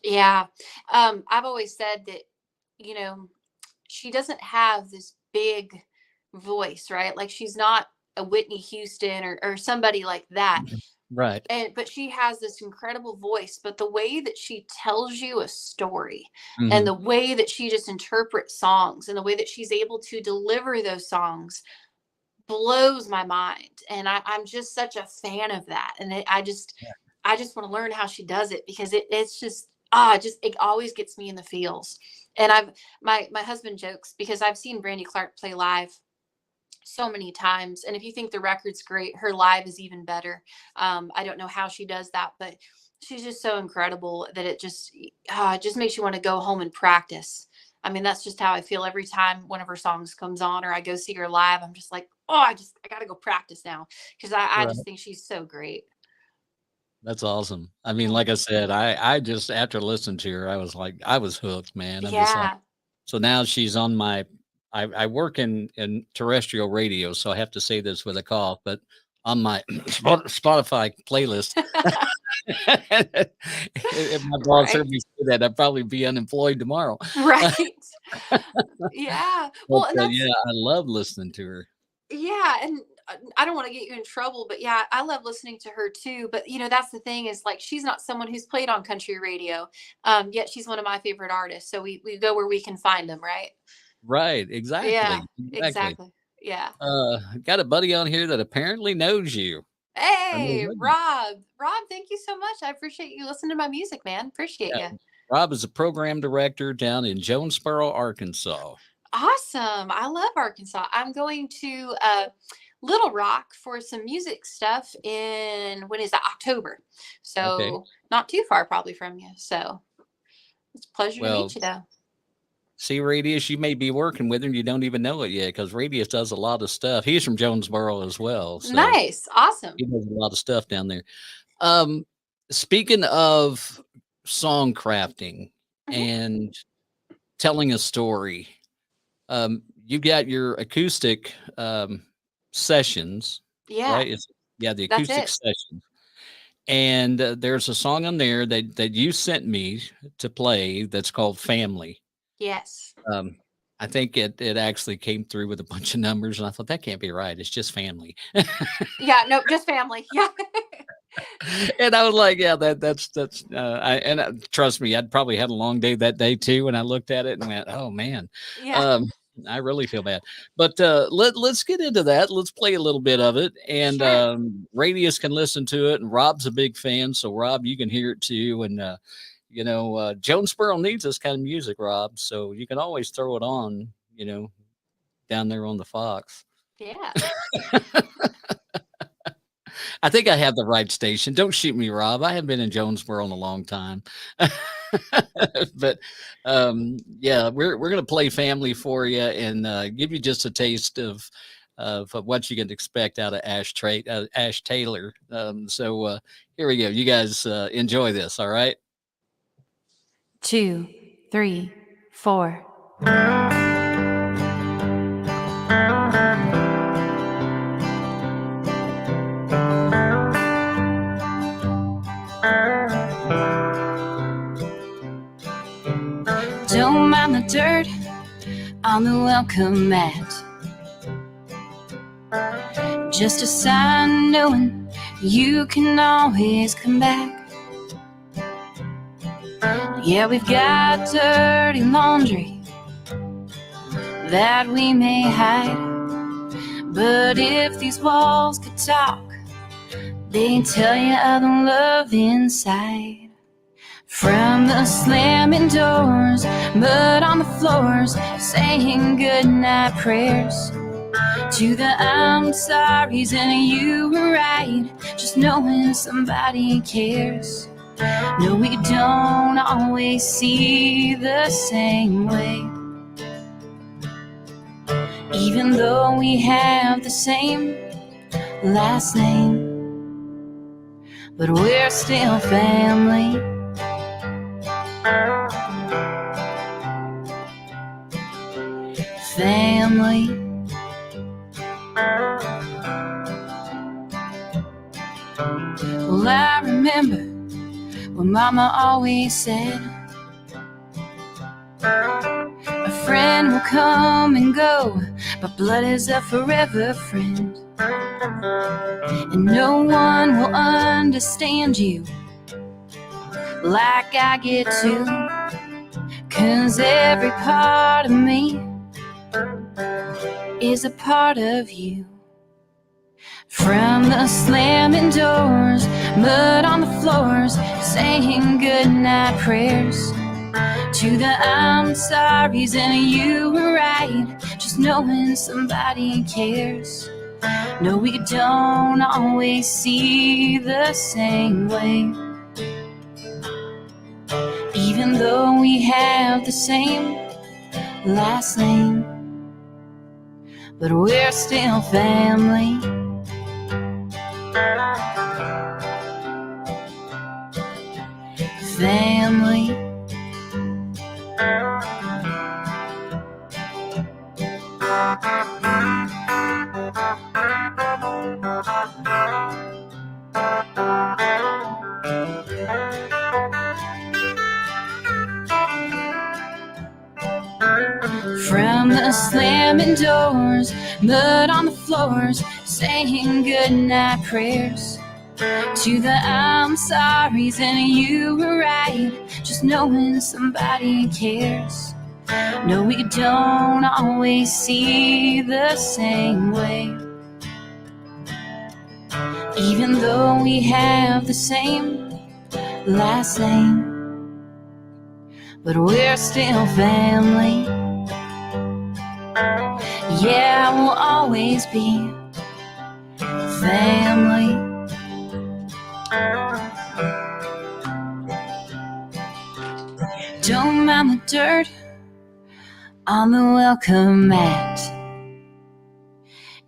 Yeah. I've always said that, you know, she doesn't have this big voice, right? Like she's not a Whitney Houston or somebody like that. Right. But she has this incredible voice, but the way that she tells you a story and Mhm. the way that she just interprets songs and the way that she's able to deliver those songs blows my mind. And I'm just such a fan of that. And I just want to learn how she does it, because it's just it always gets me in the feels. And my husband jokes, because I've seen Brandy Clark play live so many times. And if you think the record's great, her live is even better. I don't know how she does that, but she's just so incredible that it just makes you want to go home and practice. I mean, that's just how I feel every time one of her songs comes on or I go see her live. I'm just like, oh, I got to go practice now, because I just Right. think she's so great. That's awesome. I mean, Mm. like I said, I just after listening to her, I was like, I was hooked, man. I'm just like, Yeah. so now she's on my I work in terrestrial radio, so I have to say this with a cough, but on my Spotify playlist. If my boss Right. heard me say that, I'd probably be unemployed tomorrow. Right. Yeah. But, Well, and that's, yeah, I love listening to her. yeah, and I don't want to get you in trouble, but yeah, I love listening to her too. But that's the thing, is like she's not someone who's played on country radio, yet she's one of my favorite artists. So we go where we can find them, right? Right, Yeah, exactly. exactly. Yeah. Got a buddy on here that apparently knows you. I know Hey, Whitney. Rob. Rob, thank you so much. I appreciate you listening to my music, man. Appreciate Yeah, you. Rob is a program director down in Jonesboro, Arkansas. Awesome. I love Arkansas. I'm going to Little Rock for some music stuff in, when is that? October. Okay. So not too far probably from you. So it's a pleasure to Well, meet you though. See, Radius, you may be working with him. You don't even know it yet because Radius does a lot of stuff. He's from Jonesboro as well. So Nice. Awesome. he does a lot of stuff down there. Um, Speaking of song crafting and telling a story, you got your acoustic sessions, Yeah. right? The That's acoustic it. sessions. And there's a song on there that you sent me to play that's called Family. Yes. I think it actually came through with a bunch of numbers, and I thought that can't be right. It's just family. Yeah. No, just family. Yeah. And I was like, yeah, that's trust me, I'd probably had a long day that day too. When I looked at it and went, oh man, Yeah. I really feel bad. But let's get into that. Let's play a little bit of it, and Sure. Radius can listen to it. And Rob's a big fan, so Rob, you can hear it too. And Jonesboro needs this kind of music, Rob. So you can always throw it on, down there on the Fox. Yeah. I think I have the right station. Don't shoot me, Rob. I haven't been in Jonesboro in a long time. But yeah, we're gonna play Family for you and give you just a taste of what you can expect out of Ash Taylor. So here we go. You guys enjoy this, all right? 2, 3, 4. Don't mind the dirt on the welcome mat. Just a sign knowing you can always come back. Yeah, we've got dirty laundry that we may hide, but if these walls could talk, they'd tell you of the love inside. From the slamming doors, mud on the floors, saying goodnight prayers, to the I'm sorry's and you were right, just knowing somebody cares. No, we don't always see the same way, even though we have the same last name, but we're still family. Family. Well, I remember what Mama always said, a friend will come and go, but blood is a forever friend. And no one will understand you like I get to, 'cause every part of me is a part of you. From the slamming doors, mud on the floors, saying goodnight prayers, to the I'm sorry's and you were right, just knowing somebody cares. No, we don't always see the same way, even though we have the same last name, but we're still family. Family. From the slamming doors, mud on the floors, saying goodnight prayers, to the I'm sorry's and you were right, just knowing somebody cares. No, we don't always see the same way, even though we have the same last name, but we're still family. Yeah, we'll always be family. Don't mind the dirt on the welcome mat.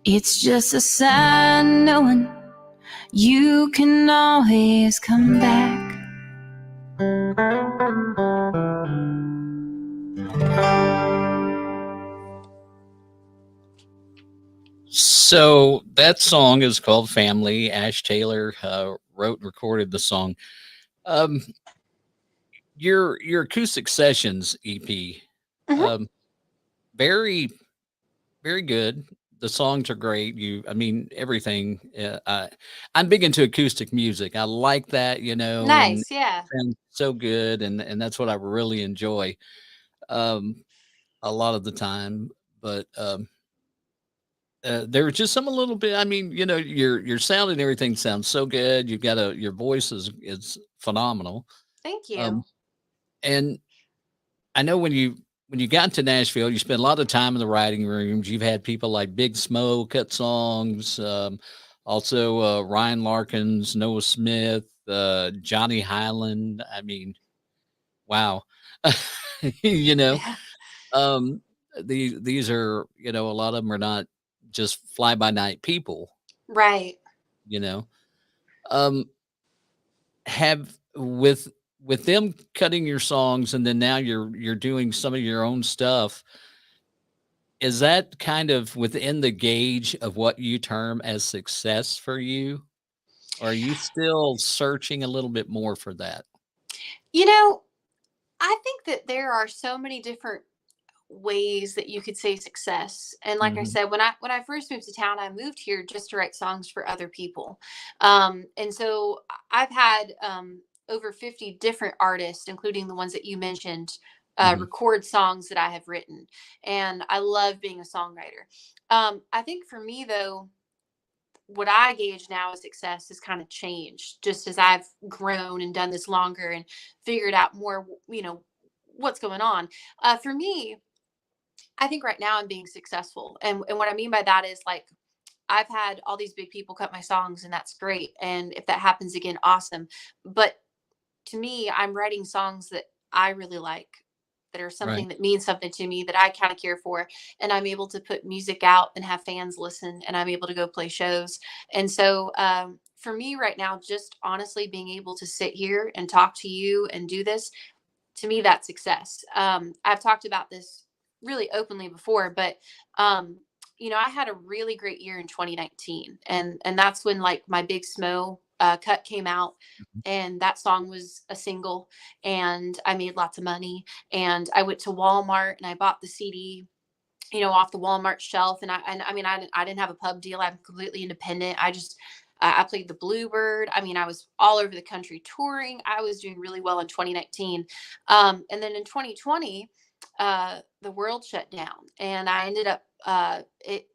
It's just a sign knowing you can always come back. So that song is called Family. Ash Taylor wrote and recorded the song. Your acoustic sessions EP, Mhm. very, very good. The songs are great. I mean, everything. I'm big into acoustic music. I like that, and Nice. Yeah. sounds so good, and that's what I really enjoy a lot of the time. But there was just some a little bit. I mean, your sound and everything sounds so good. You've got your voice is phenomenal. Thank Um, you. and I know when you got to Nashville, you spent a lot of time in the writing rooms. You've had people like Big Smo cut songs, also Ryan Larkins, Noah Smith, Johnny Highland. I mean, wow, you know, Yeah. um, these are a lot of them are not just fly by night people. Right. You know, um, have with them cutting your songs and then now you're doing some of your own stuff. Is that kind of within the gauge of what you term as success for you? Or are you still searching a little bit more for that? You know, I think that there are so many different ways that you could say success. And like I Mhm, said, when I first moved to town, I moved here just to write songs for other people. And so I've had over 50 different artists, including the ones that you mentioned, mhm, record songs that I have written. And I love being a songwriter. I think for me though, what I gauge now as success has kind of changed just as I've grown and done this longer and figured out more, what's going on. For me, I think right now I'm being successful. And what I mean by that is like I've had all these big people cut my songs and that's great. And if that happens again, awesome. But to me, I'm writing songs that I really like, that are right, something that means something to me that I kind of care for. And I'm able to put music out and have fans listen and I'm able to go play shows. And so for me right now, just honestly being able to sit here and talk to you and do this, to me that's success. I've talked about this really openly before, but I had a really great year in 2019, and that's when like my Big Smo cut came out, mhm, and that song was a single, and I made lots of money, and I went to Walmart and I bought the CD. Off the Walmart shelf, and I mean, I didn't have a pub deal. I'm completely independent. I played the Bluebird. I mean, I was all over the country touring. I was doing really well in 2019. And then in 2020, the world shut down, and I ended up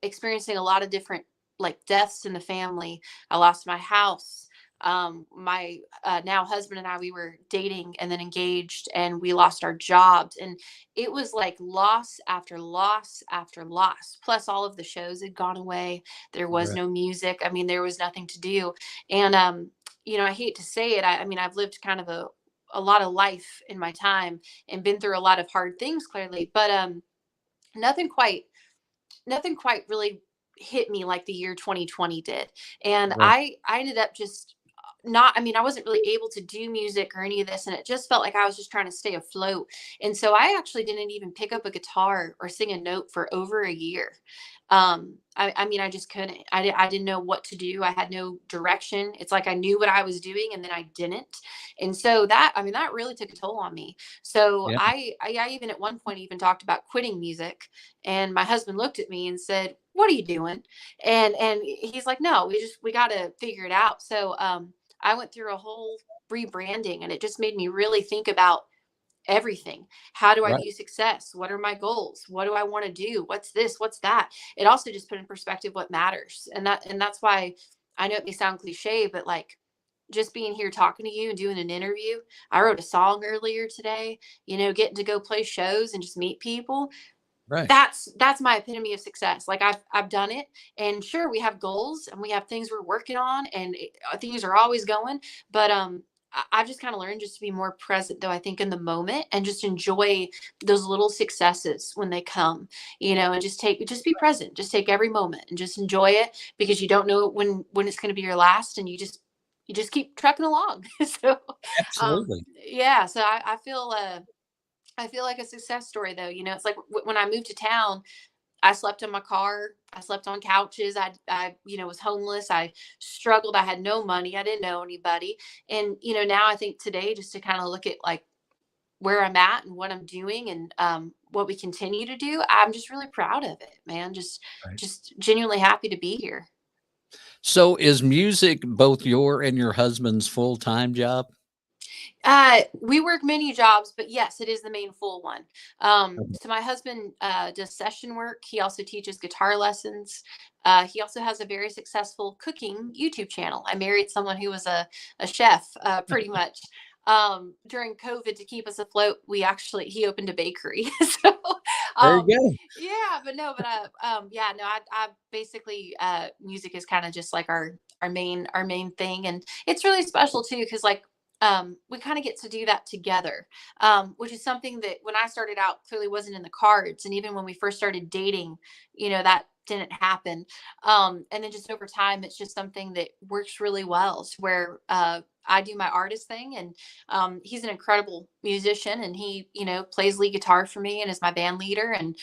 experiencing a lot of different like deaths in the family. I lost my house. My now husband and I, we were dating and then engaged, and we lost our jobs, and it was like loss after loss after loss. Plus, all of the shows had gone away. There was right, no music. I mean, there was nothing to do. And I hate to say it. I mean, I've lived kind of a lot of life in my time and been through a lot of hard things, clearly, but nothing quite nothing quite really hit me like the year 2020 did. And right, I ended up just not, I mean, I wasn't really able to do music or any of this, and it just felt like I was just trying to stay afloat. And so I actually didn't even pick up a guitar or sing a note for over a year. I mean, I just couldn't. I didn't know what to do. I had no direction. It's like I knew what I was doing and then I didn't. And so that, I mean, that really took a toll on me. So yeah, I even at one point even talked about quitting music, and my husband looked at me and said, "What are you doing?" And he's like, "No, we got to figure it out." So I went through a whole rebranding, and it just made me really think about everything. How do I right, view success? What are my goals? What do I want to do? What's this? What's that? It also just put in perspective what matters. And that's why I know it may sound cliche, but like just being here talking to you and doing an interview. I wrote a song earlier today, getting to go play shows and just meet people. right, That's my epitome of success. Like I've done it, and sure we have goals and we have things we're working on, and things are always going, but I've just kind of learned just to be more present, though, I think in the moment, and just enjoy those little successes when they come, and just be present, just take every moment and just enjoy it, because you don't know when it's going to be your last, and you just keep trucking along. So, Absolutely. yeah, so I feel like a success story, though. It's like when I moved to town, I slept in my car. I slept on couches. I was homeless. I struggled. I had no money. I didn't know anybody. And, now I think today, just to kind of look at like where I'm at and what I'm doing, and what we continue to do, I'm just really proud of it, man. Right. Just genuinely happy to be here. So is music both your and your husband's full-time job? We work many jobs, but yes, it is the main full one. Okay. So my husband does session work. He also teaches guitar lessons. He also has a very successful cooking YouTube channel. I married someone who was a chef, pretty much. During COVID, to keep us afloat, he opened a bakery. So, There you um, go. yeah, yeah, no, I basically, music is kind of just like our main thing, and it's really special too, because like, we kind of get to do that together, which is something that when I started out clearly wasn't in the cards. And even when we first started dating, that didn't happen. And then just over time, it's just something that works really well, to where I do my artist thing, and he's an incredible musician, and he, plays lead guitar for me and is my band leader, and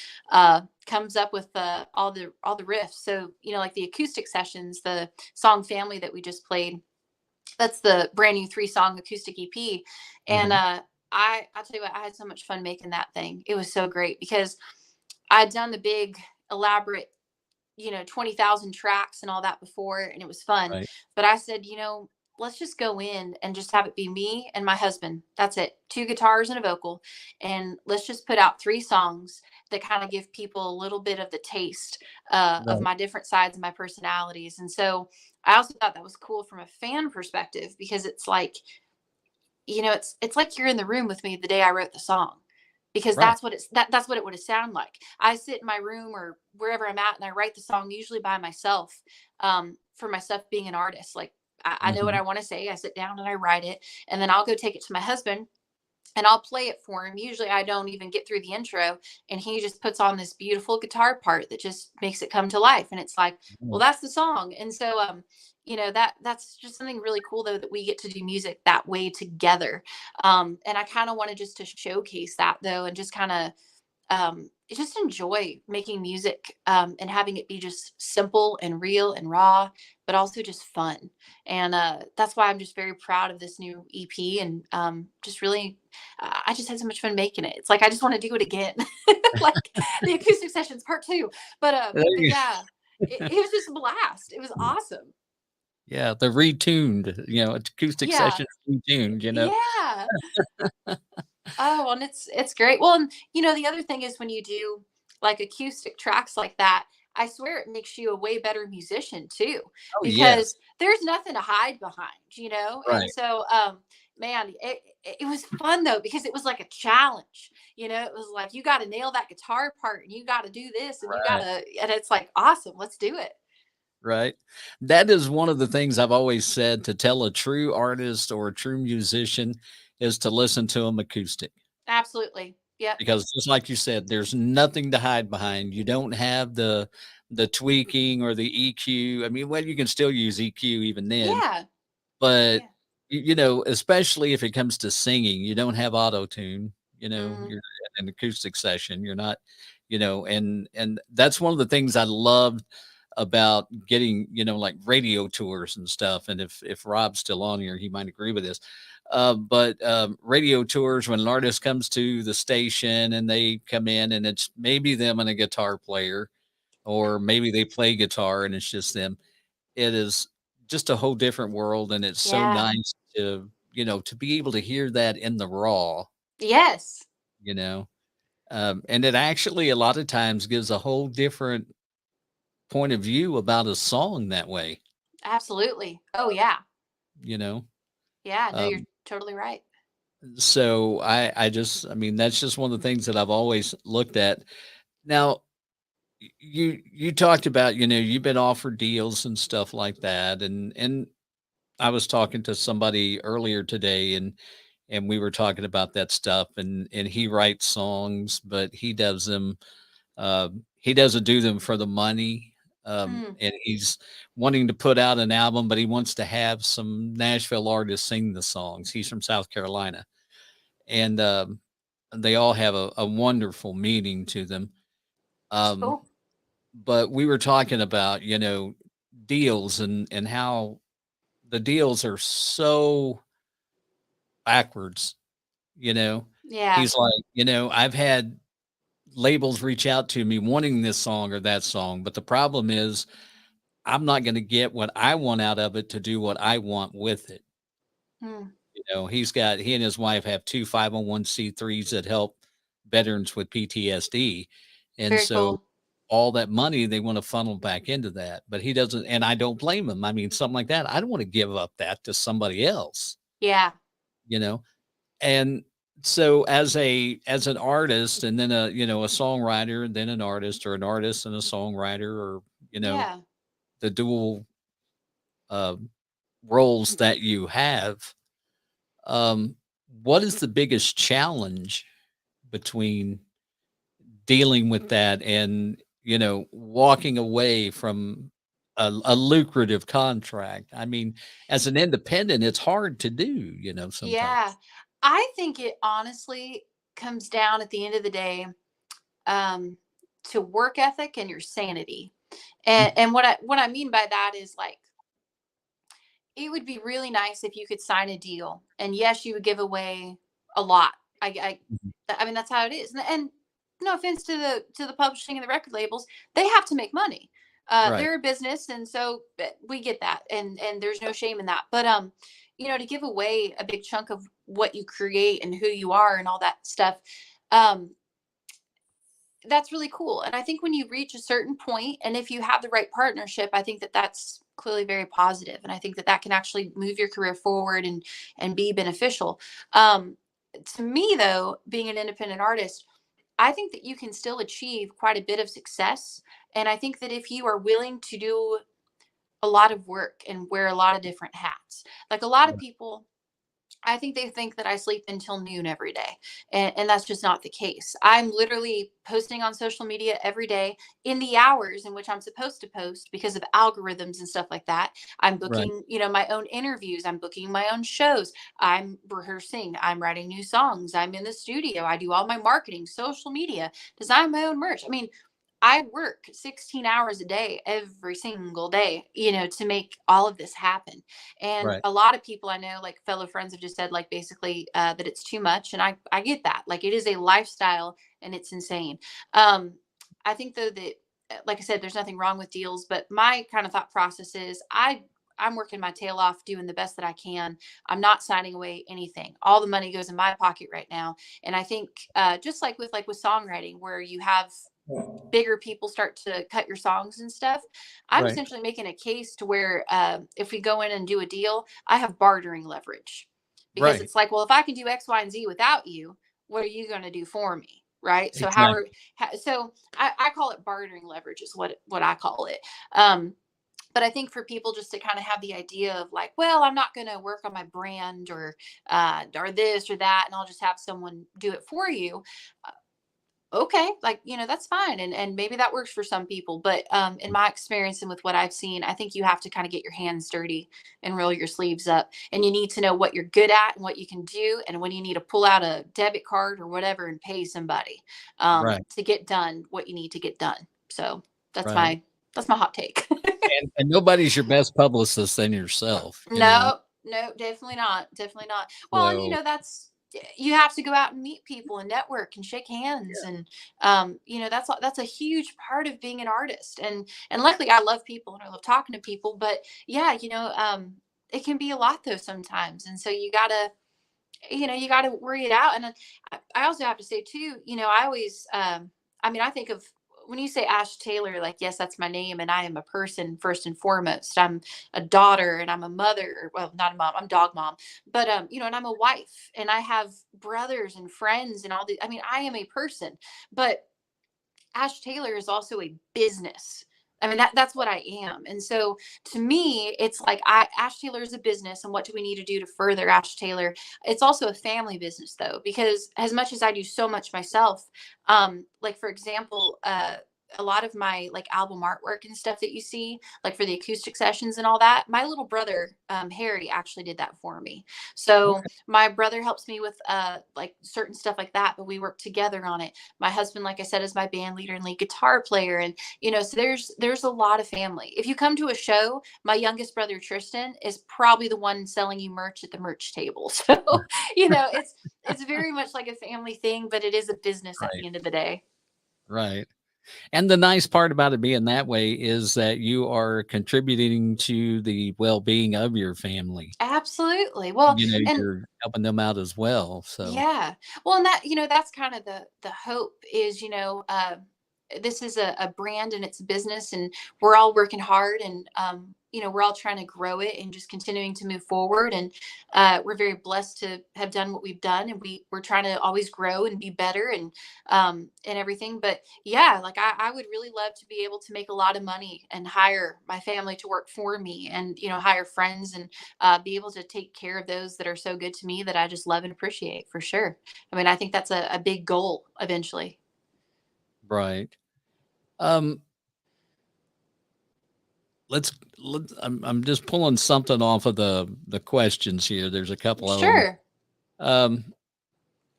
comes up with all the riffs. So, like the acoustic sessions, the song Family that we just played, that's the brand new 3-song acoustic EP. And Mhm. I'll tell you what, I had so much fun making that thing. It was so great, because I'd done the big elaborate, 20,000 tracks and all that before, and it was fun. Right. But I said, let's just go in and just have it be me and my husband. That's it. 2 guitars and a vocal. And let's just put out 3 songs that kind of give people a little bit of the taste of Right. my different sides of my personalities. And so I also thought that was cool from a fan perspective, because it's like, it's like you're in the room with me the day I wrote the song, because Right. that's what it would have sounded like. I sit in my room or wherever I'm at, and I write the song usually by myself, for myself being an artist. Like, I know what Mhm. I want to say. I sit down and I write it, and then I'll go take it to my husband, and I'll play it for him. Usually I don't even get through the intro, and he just puts on this beautiful guitar part that just makes it come to life. And it's like, well, Mm. that's the song. And so, that's just something really cool, though, that we get to do music that way together. And I kind of wanted just to showcase that, though, and just kind of, just enjoy making music, and having it be just simple and real and raw, but also just fun. And that's why I'm just very proud of this new EP, and just really, I just had so much fun making it. It's like I just want to do it again, like the acoustic sessions part 2. There But you yeah, it was just a blast. It was awesome. Yeah, the retuned, acoustic Yeah, session retuned. yeah. Oh, and it's great. Well, and the other thing is, when you do like acoustic tracks like that, I swear it makes you a way better musician too, Oh, yes. because there's nothing to hide behind. And Right. so, man, it was fun, though, because it was like a challenge. It was like, you got to nail that guitar part, and you got to do this, and Right. and it's like, awesome, let's do it. Right. That is one of the things I've always said: to tell a true artist or a true musician is to listen to them acoustic. Absolutely. Yep. Because just like you said, there's nothing to hide behind. You don't have the tweaking or the EQ. I mean, well, you can still use EQ even then, Yeah. but Yeah. especially if it comes to singing, you don't have auto tune. Mm, You're in an acoustic session. You're not, and that's one of the things I loved about getting, like radio tours and stuff. And if Rob's still on here, he might agree with this. But radio tours, when an artist comes to the station and they come in, and it's maybe them and a guitar player, or maybe they play guitar and it's just them. It is just a whole different world, and it's so yeah. nice to be able to hear that in the raw, Yes. you know. And it actually a lot of times gives a whole different point of view about a song that way, Absolutely. Oh, yeah. you know. Yeah, no, you're Um, totally right. so I mean, that's just one of the things that I've always looked at. Now, you talked about, you've been offered deals and stuff like that, and I was talking to somebody earlier today, and we were talking about that stuff, and he writes songs, but he doesn't do them for the money. Mm, And he's wanting to put out an album, but he wants to have some Nashville artists sing the songs. He's from South Carolina, and they all have a wonderful meaning to them. that's Um, cool. but we were talking about, deals and how the deals are so backwards, you know. Yeah. He's like, I've had labels reach out to me wanting this song or that song, but the problem is I'm not going to get what I want out of it to do what I want with it. Mm, He and his wife have two 501c3s that help veterans with PTSD. And very so cool. all that money they want to funnel back into that, but he doesn't. And I don't blame him. I mean, something like that, I don't want to give up that to somebody else, Yeah. you know? And so as an artist and then a songwriter and then an artist, or an artist and a songwriter, or, you know, Yeah. the dual uh, roles that you have, um, what is the biggest challenge between dealing with that and, walking away from a lucrative contract? I mean, as an independent, it's hard to do, Yeah. sometimes. I think it honestly comes down at the end of the day, um, to work ethic and your sanity. And what I mean by that is like, it would be really nice if you could sign a deal, and yes, you would give away a lot. Mhm. I mean, that's how it is. And no offense to the publishing and the record labels, they have to make money. Right. They're a business, and so we get that, and there's no shame in that. But to give away a big chunk of what you create and who you are and all that stuff, um, that's really cool. And I think when you reach a certain point, and if you have the right partnership, I think that that's clearly very positive, and I think that that can actually move your career forward and be beneficial. Um, to me, though, being an independent artist, I think that you can still achieve quite a bit of success. And I think that if you are willing to do a lot of work and wear a lot of different hats, like a lot of Right. people, I think they think that I sleep until noon every day. And that's just not the case. I'm literally posting on social media every day in the hours in which I'm supposed to post because of algorithms and stuff like that. I'm Right. booking, my own interviews. I'm booking my own shows. I'm rehearsing. I'm writing new songs. I'm in the studio. I do all my marketing, social media, design my own merch. I mean, I work 16 hours a day every single day, to make all of this happen. And Right. a lot of people I know, like fellow friends, have just said, like, basically, that it's too much. And I get that. Like, it is a lifestyle and it's insane. Um, I think, though, that, like I said, there's nothing wrong with deals, but my kind of thought process is I'm working my tail off doing the best that I can. I'm not signing away anything. All the money goes in my pocket right now. And I think, just like with songwriting, where you have bigger people start to cut your songs and stuff, I'm Right. essentially making a case to where, if we go in and do a deal, I have bartering leverage, because Right. it's like, well, if I can do X, Y, and Z without you, what are you going to do for me? Right. So Exactly. so I call it bartering leverage is what I call it. Um, but I think for people just to kind of have the idea of like, well, I'm not going to work on my brand or this or that, and I'll just have someone do it for you. Okay, like, that's fine, and maybe that works for some people, but in my experience and with what I've seen, I think you have to kind of get your hands dirty and roll your sleeves up, and you need to know what you're good at and what you can do, and when you need to pull out a debit card or whatever and pay somebody, Right. to get done what you need to get done. So that's Right. my hot take. And nobody's your best publicist than yourself, No, no, definitely not. Definitely not. Well, and So you have to go out and meet people and network and shake hands, and that's a huge part of being an artist. And luckily I love people and I love talking to people, but yeah, it can be a lot though sometimes. And so you gotta worry it out. And I also have to say too, I always, I mean, I think of, when you say Ash Taylor, like, yes, that's my name, and I am a person first and foremost. I'm a daughter, and I'm a mother. Well, not a mom. I'm dog mom, but and I'm a wife, and I have brothers and friends, and all the. I mean, I am a person, but Ash Taylor is also a business. I mean, that's what I am. And so to me, it's like Ash Taylor is a business, and what do we need to do to further Ash Taylor? It's also a family business though, because as much as I do so much myself, like for example, a lot of my like album artwork and stuff that you see, like for the acoustic sessions and all that, my little brother, Harry, actually did that for me. So my brother helps me with like certain stuff like that, but we work together on it. My husband, like I said, is my band leader and lead guitar player. And, so there's a lot of family. If you come to a show, my youngest brother, Tristan, is probably the one selling you merch at the merch table. So, it's very much like a family thing, but it is a business at Right. the end of the day. Right. And the nice part about it being that way is that you are contributing to the well-being of your family. Absolutely. Well, and You're helping them out as well. So, yeah. Well, and that, that's kind of the hope is, this is a brand and it's a business, and we're all working hard, and we're all trying to grow it and just continuing to move forward. And we're very blessed to have done what we've done, and we're trying to always grow and be better, and everything. But yeah, like I would really love to be able to make a lot of money and hire my family to work for me, and hire friends, and be able to take care of those that are so good to me that I just love and appreciate, for sure. I mean, I think that's a big goal eventually. right. Um, I'm just pulling something off of the questions here. There's a couple of them. Sure.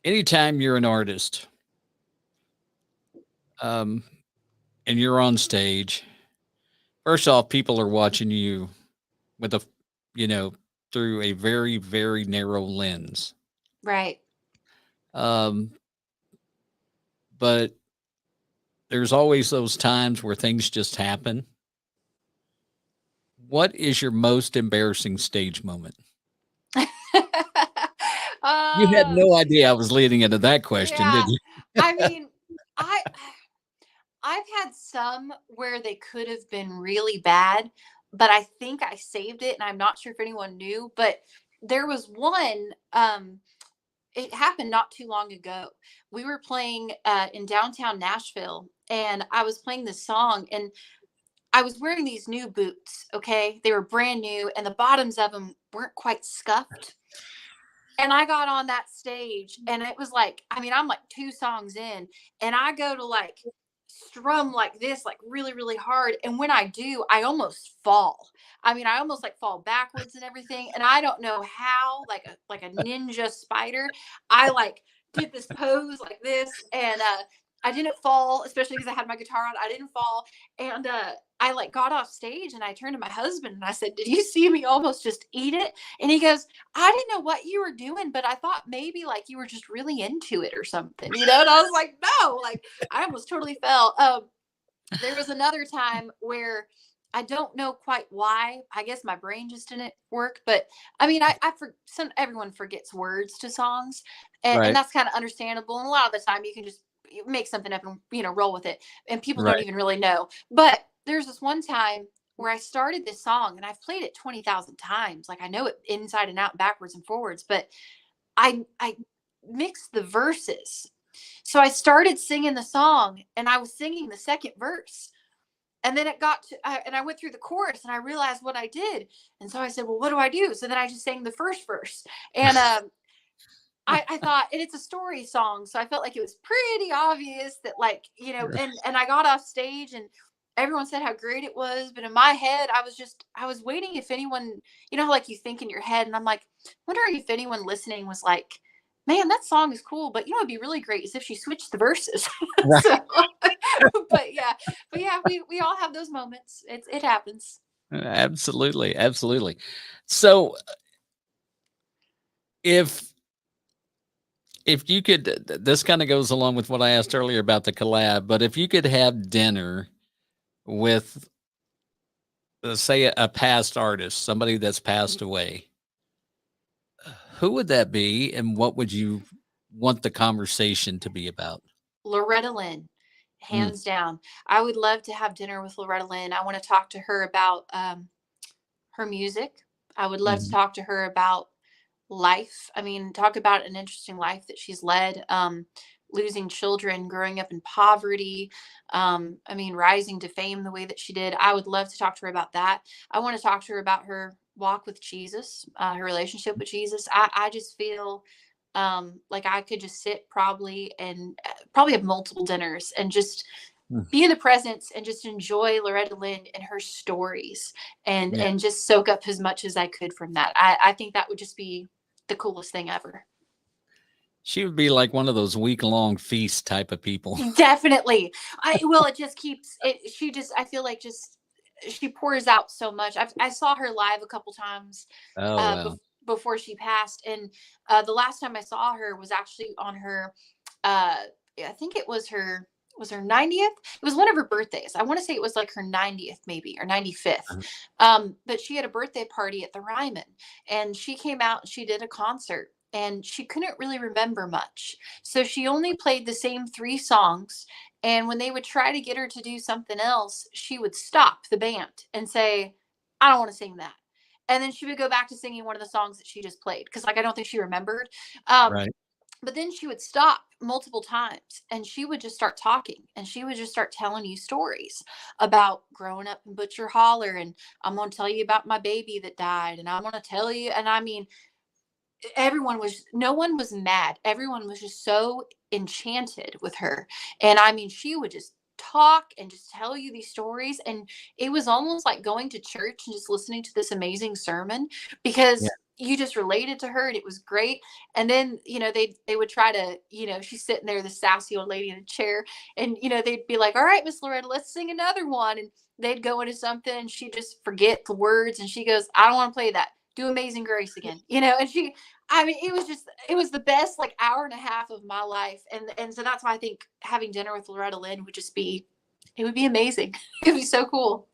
Anytime you're an artist, and you're on stage, first off, people are watching you with through a very, very narrow lens. Right. Um, but there's always those times where things just happen. What is your most embarrassing stage moment? You had no idea I was leading into that question, Yeah. did you? I mean, I've had some where they could have been really bad, but I think I saved it, and I'm not sure if anyone knew, but there was one, it happened not too long ago. We were playing in downtown Nashville, and I was playing this song, and I was wearing these new boots. Okay. They were brand new, and the bottoms of them weren't quite scuffed. And I got on that stage, and it was like, I mean, I'm like 2 songs in, and I go to like strum like this, like really, really hard. And when I do, I almost fall. I mean, I almost like fall backwards and everything. And I don't know how, like a ninja spider, I like did this pose like this, and I didn't fall, especially because I had my guitar on. I didn't fall. And I like got off stage, and I turned to my husband and I said, "Did you see me almost just eat it?" And he goes, "I didn't know what you were doing, but I thought maybe like you were just really into it or something, And I was like, "No, like I almost totally fell." There was another time where I don't know quite why. I guess my brain just didn't work. But I mean, everyone forgets words to songs, and Right. that's kind of understandable. And a lot of the time, you can just make something up and roll with it, and people don't Right. even really know. But there's this one time where I started this song, and I've played it 20,000 times. Like I know it inside and out, backwards and forwards. But I mixed the verses. So I started singing the song, and I was singing the second verse. And then it got to, and I went through the chorus, and I realized what I did. And so I said, "Well, what do I do?" So then I just sang the first verse. And I thought, and it's a story song. So I felt like it was pretty obvious that, like, and I got off stage, and everyone said how great it was. But in my head, I was waiting if anyone, how like you think in your head. And I'm like, wondering if anyone listening was like, "Man, that song is cool, but it'd be really great is if she switched the verses." Right. So, but yeah, we all have those moments. It happens. Absolutely. Absolutely. So if you could, this kind of goes along with what I asked earlier about the collab, but if you could have dinner with, say, a past artist, somebody that's passed away, who would that be, and what would you want the conversation to be about? Loretta Lynn, Mm, hands down. I would love to have dinner with Loretta Lynn. I want to talk to her about her music. I would love to mhm. talk to her about life. I mean, talk about an interesting life that she's led. losing children, growing up in poverty. I mean, rising to fame the way that she did. I would love to talk to her about that. I want to talk to her about her walk with Jesus, her relationship with Jesus. I just feel like I could just sit probably and probably have multiple dinners and just be in the presence and just enjoy Loretta Lynn and her stories Yeah. and just soak up as much as I could from that. I think that would just be the coolest thing ever. She would be like one of those week-long feast type of people. Definitely. It just keeps it. I feel like she pours out so much. I saw her live a couple times Oh, wow. before she passed. And the last time I saw her was actually on her, I think it was her 90th. It was one of her birthdays. I want to say it was like her 90th maybe, or 95th. But she had a birthday party at the Ryman, and she came out and she did a concert, and she couldn't really remember much. So she only played the same 3 songs. And when they would try to get her to do something else, she would stop the band and say, I don't want to sing that. And then she would go back to singing one of the songs that she just played. Cause like, I don't think she remembered. Right. But then she would stop multiple times and she would just start talking, and she would just start telling you stories about growing up in Butcher Holler. And I'm going to tell you about my baby that died. And I'm going to tell you. And I mean, no one was mad. Everyone was just so enchanted with her. And I mean, she would just talk and just tell you these stories. And it was almost like going to church and just listening to this amazing sermon, because you just related to her, and it was great. And then, they would try to, she's sitting there, the sassy old lady in a chair, and, they'd be like, all right, Miss Loretta, let's sing another one. And they'd go into something and she'd just forget the words. And she goes, I don't want to play that. Do Amazing Grace again, and it was the best like hour and a half of my life. And so that's why I think having dinner with Loretta Lynn would be amazing. It'd be so cool.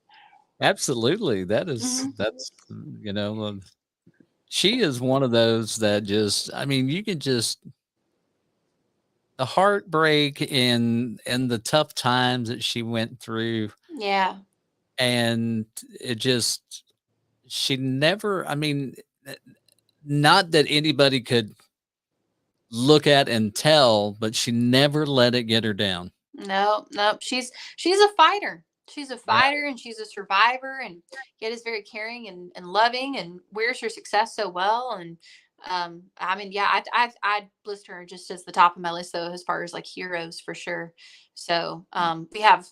Absolutely. That's, she is one of those that just, I mean, you can just, the heartbreak and the tough times that she went through. Yeah. And it just, she never, I mean, not that anybody could look at and tell, but she never let it get her down. No. She's a fighter. She's a fighter, and she's a survivor, and yet is very caring and loving, and wears her success so well. And I mean, yeah, I'd list her just as the top of my list though, as far as like heroes for sure. So we have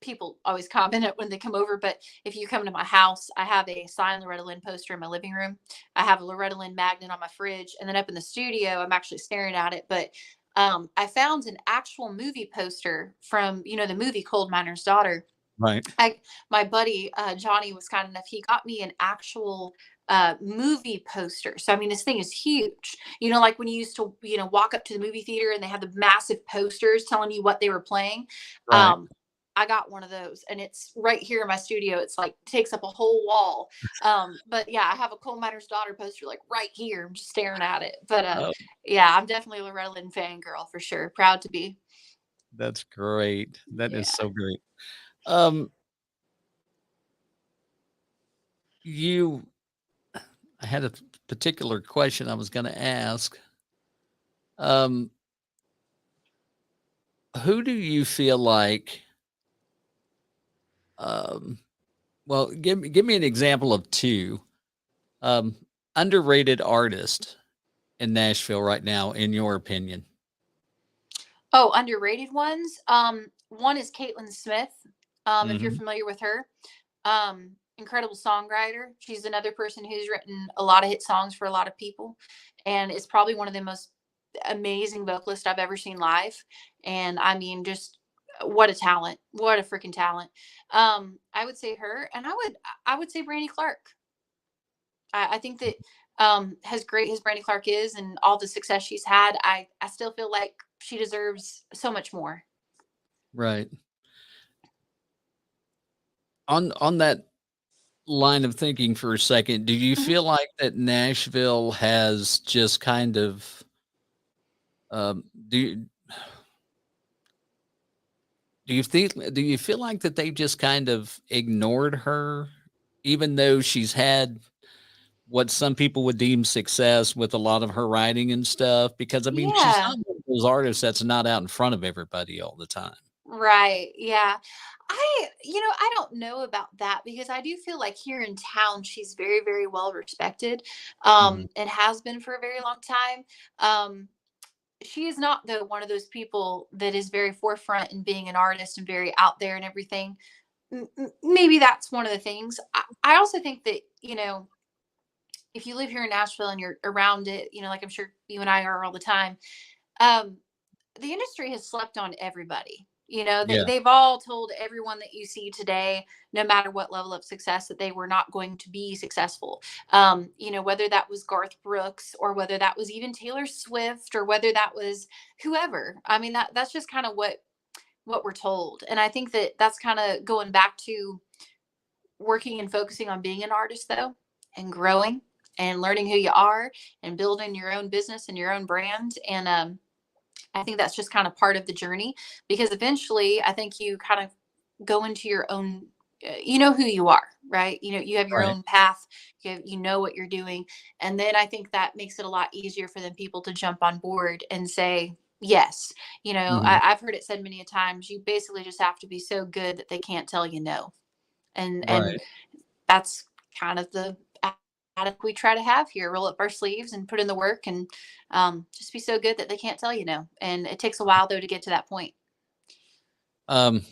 people always comment it when they come over, but if you come to my house, I have a signed Loretta Lynn poster in my living room. I have a Loretta Lynn magnet on my fridge, and then up in the studio, I'm actually staring at it. But I found an actual movie poster from, the movie Coal Miner's Daughter. Right. My buddy, Johnny, was kind enough. He got me an actual movie poster. So, I mean, this thing is huge. Like when you used to, walk up to the movie theater and they had the massive posters telling you what they were playing. Right. I got one of those, and it's right here in my studio. It's like takes up a whole wall. But yeah, I have a Coal Miner's Daughter poster like right here. I'm just staring at it. But yeah, I'm definitely a Loretta Lynn fangirl for sure. Proud to be. That's great. That is so great. I had a particular question I was going to ask. Who do you feel like? Well, give me an example of 2 underrated artists in Nashville right now, in your opinion. Oh, underrated ones. One is Caitlin Smith. If you're familiar with her, incredible songwriter. She's another person who's written a lot of hit songs for a lot of people, and is probably one of the most amazing vocalists I've ever seen live. And I mean, just what a talent, what a freaking talent. I would say her, and I would say Brandy Clark. I think that as great as Brandy Clark is and all the success she's had, I still feel like she deserves so much more. Right. On that line of thinking for a second, do you feel like that Nashville has just kind of do you feel like that they just kind of ignored her, even though she's had what some people would deem success with a lot of her writing and stuff? Because I mean, she's not one of those artists that's not out in front of everybody all the time. Right. Yeah. I don't know about that because I do feel like here in town, she's very, very well respected, Mhm. and has been for a very long time. Um, she is not though one of those people that is very forefront in being an artist and very out there and everything. Maybe that's one of the things. I also think that, if you live here in Nashville and you're around it, like I'm sure you and I are all the time, um, the industry has slept on everybody. Yeah. They've all told everyone that you see today, no matter what level of success, that they were not going to be successful. Whether that was Garth Brooks or whether that was even Taylor Swift or whether that was whoever. I mean, that's just kind of what we're told. And I think that that's kind of going back to working and focusing on being an artist though, and growing and learning who you are and building your own business and your own brand. And I think that's just kind of part of the journey because eventually I think you kind of go into your own, you know who you are, right? You have your Right. own path, you know what you're doing. And then I think that makes it a lot easier for them people to jump on board and say, yes. Mhm. I've heard it said many a times, you basically just have to be so good that they can't tell you no. And Right. that's kind of the attitude we try to have here. Roll up our sleeves and put in the work and just be so good that they can't tell you no. And it takes a while though to get to that point. Um,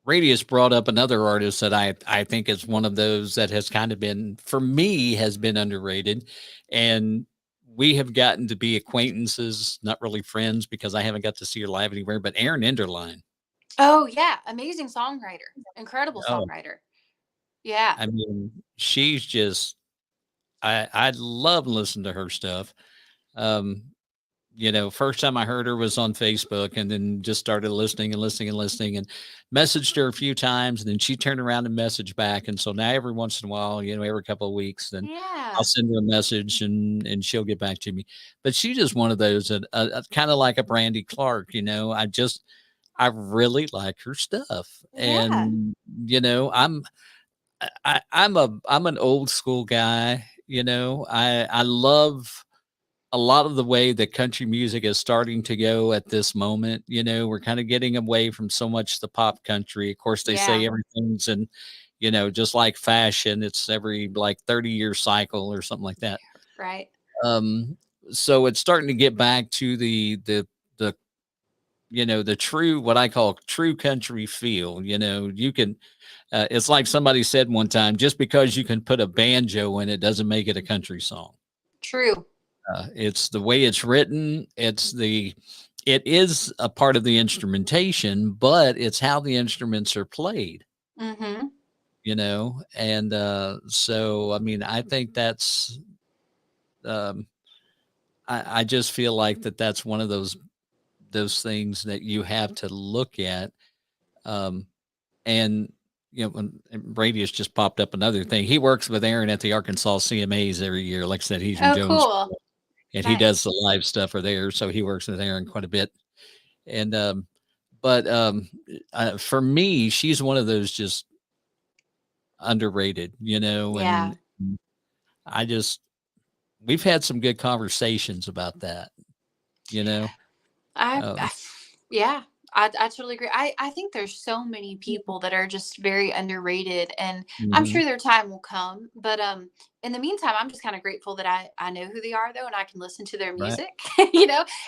Radius brought up another artist that I think is one of those that has kind of been, for me, has been underrated, and we have gotten to be acquaintances, not really friends because I haven't got to see her live anywhere. But Erin Enderline, Oh yeah, amazing songwriter, incredible oh, songwriter. Yeah, I mean, she's just I love listening to her stuff. Um, first time I heard her was on Facebook and then just started listening and listening and listening and messaged her a few times. And then she turned around and messaged back. And so now every once in a while, every couple of weeks, then I'll yeah, send her a message and she'll get back to me. But she's just one of those that kind of like a Brandy Clark, I really like her stuff. yeah, And, I'm an old school guy, I love a lot of the way that country music is starting to go at this moment. We're kind of getting away from so much the pop country. Of course, they yeah, say everything's in, just like fashion, it's every like 30-year cycle or something like that. right. Um, so it's starting to get back to the the true, what I call true country feel. You can it's like somebody said one time, just because you can put a banjo in it doesn't make it a country song. True. It's the way it's written. It is a part of the instrumentation, but it's how the instruments are played, Mm-hmm. and so I mean, I think that's um, I just feel like that's one of those things that you have to look at, um, and and Brady has just popped up another thing. He works with Aaron at the Arkansas CMAs every year. Like I said, he's from Oh, Jones. cool. And he does Nice. the live stuff for there, so he works with Aaron quite a bit. And but for me, she's one of those just underrated, Yeah. and I just we've had some good conversations about that, you know. I, Um, I yeah, I totally agree. I think there's so many people that are just very underrated, and I'm mhm, sure their time will come. But in the meantime, I'm just kind of grateful that I know who they are though, and I can listen to their right. music.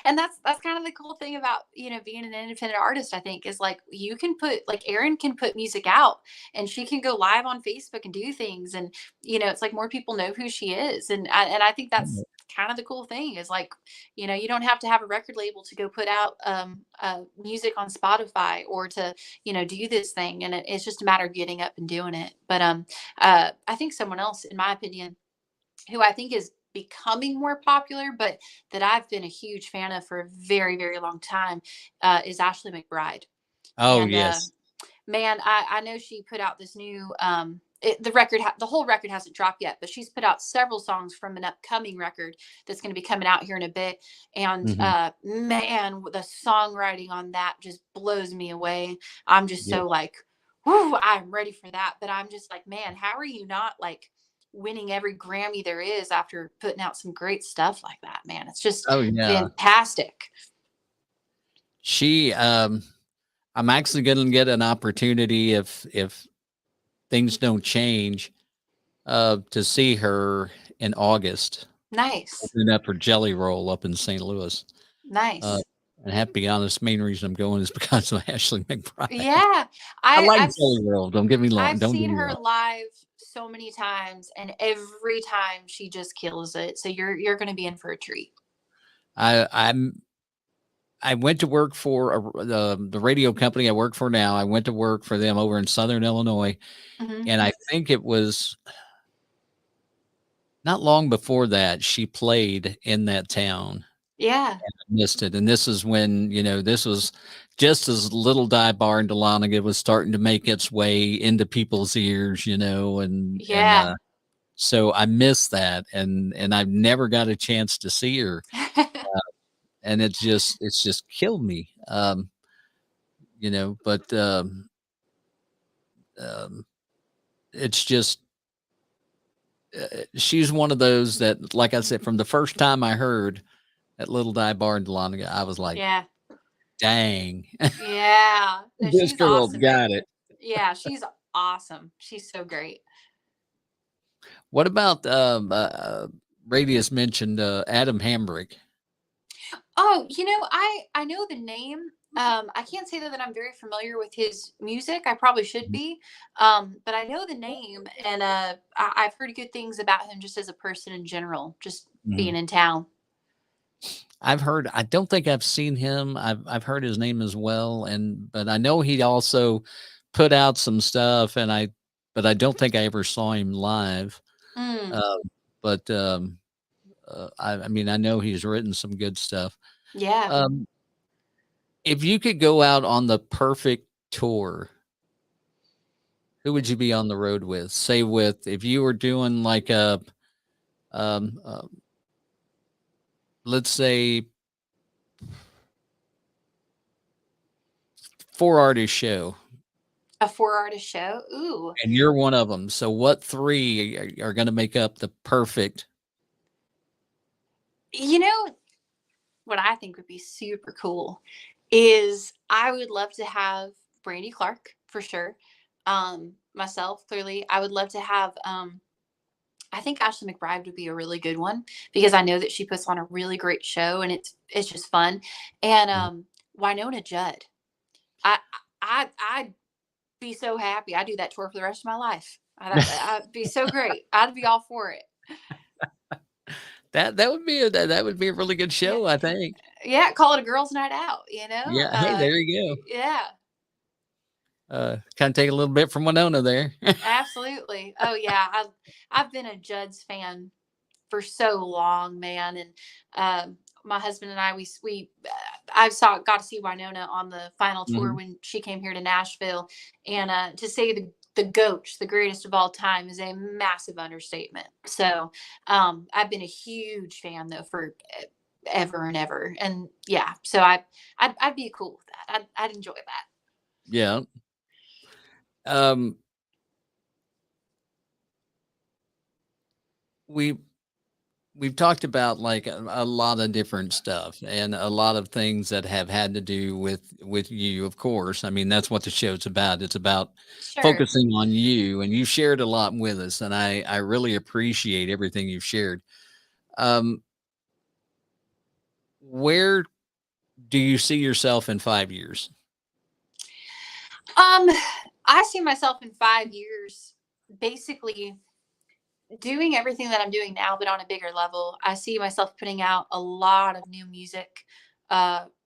And that's kind of the cool thing about being an independent artist. I think is like you can put like Erin can put music out, and she can go live on Facebook and do things, and it's like more people know who she is, and I think that's kind of the cool thing is like you don't have to have a record label to go put out music on Spotify or to do this thing, and it's just a matter of getting up and doing it. But I think someone else, in my opinion, who I think is becoming more popular, but that I've been a huge fan of for a very, very long time, is Ashley McBride. Oh, And yes. man, I know she put out this new the whole record hasn't dropped yet, but she's put out several songs from an upcoming record that's going to be coming out here in a bit. And Mhm. man, the songwriting on that just blows me away. I'm just Yeah. so like, whoo, I'm ready for that. But I'm just like, man, how are you not like winning every Grammy there is after putting out some great stuff like that, man? It's just Oh, yeah. fantastic. She, I'm actually going to get an opportunity if things don't change, to see her in August. Nice. Opening up her Jelly Roll up in St. Louis. Uh, Nice. and I have to be honest, main reason I'm going is because of Ashley McBride. Yeah. I like I've Jelly Roll. Don't get me I've don't get seen me her wrong. live so many times, and every time she just kills it. So you're going to be in for a treat. I went to work for the radio company I work for now. I went to work for them over in Southern Illinois, Mhm. and I think it was not long before that she played in that town. Yeah. I missed it, and this is when this was just as Little Die Bar in Dahlonega was starting to make its way into people's ears, and Yeah. so I missed that, and I've never got a chance to see her, and it's just killed me. But um, it's just she's one of those that, like I said, from the first time I heard at Little Die Bar in Dahlonega, I was like, Yeah. dang, Yeah. No, this she's girl awesome. got it. Yeah, she's awesome. She's so great. What about Radius mentioned Adam Hambrick? Oh, I know the name. I can't say that I'm very familiar with his music. I probably should be. But I know the name, and I've heard good things about him just as a person in general, just Mhm. being in town. I've heard. I don't think I've seen him. I've heard his name as well, but I know he also put out some stuff, but I don't think I ever saw him live. Mm, Uh, but I mean, I know he's written some good stuff. yeah. Um, if you could go out on the perfect tour, who would you be on the road with? Say if you were doing like um, uh, let's say 4 artist show, A 4 artist show. Ooh. and you're one of them. So what three are going to make up the perfect? You know what I think would be super cool is I would love to have Brandy Clark for sure. Myself, clearly. I would love to have I think Ashley McBride would be a really good one because I know that she puts on a really great show and it's just fun. And Winona Judd. I I'd be so happy. I'd do that tour for the rest of my life. I'd be so great. I'd be all for it. That would be that would be a really good Yeah. show, I think. Yeah, call it a girls' night out, Yeah. Hey, there you Yeah, go. Kind of take a little bit from Winona there. absolutely. Oh yeah, I've been a Judd's fan for so long, man. And my husband and I, I got to see Winona on the final tour Mhm. when she came here to Nashville, and to say the goat, the greatest of all time, is a massive understatement. So I've been a huge fan though for ever and ever, and yeah, so I'd be cool with that. I'd enjoy that. Yeah. Um, we we've talked about like a lot of different stuff and a lot of things that have had to do with you, of course. I mean, that's what the show's about. It's about Sure. focusing on you, and you shared a lot with us, and I really appreciate everything you've shared. Um, where do you see yourself in 5 years? Um, I see myself in 5 years basically doing everything that I'm doing now, but on a bigger level. I see myself putting out a lot of new music,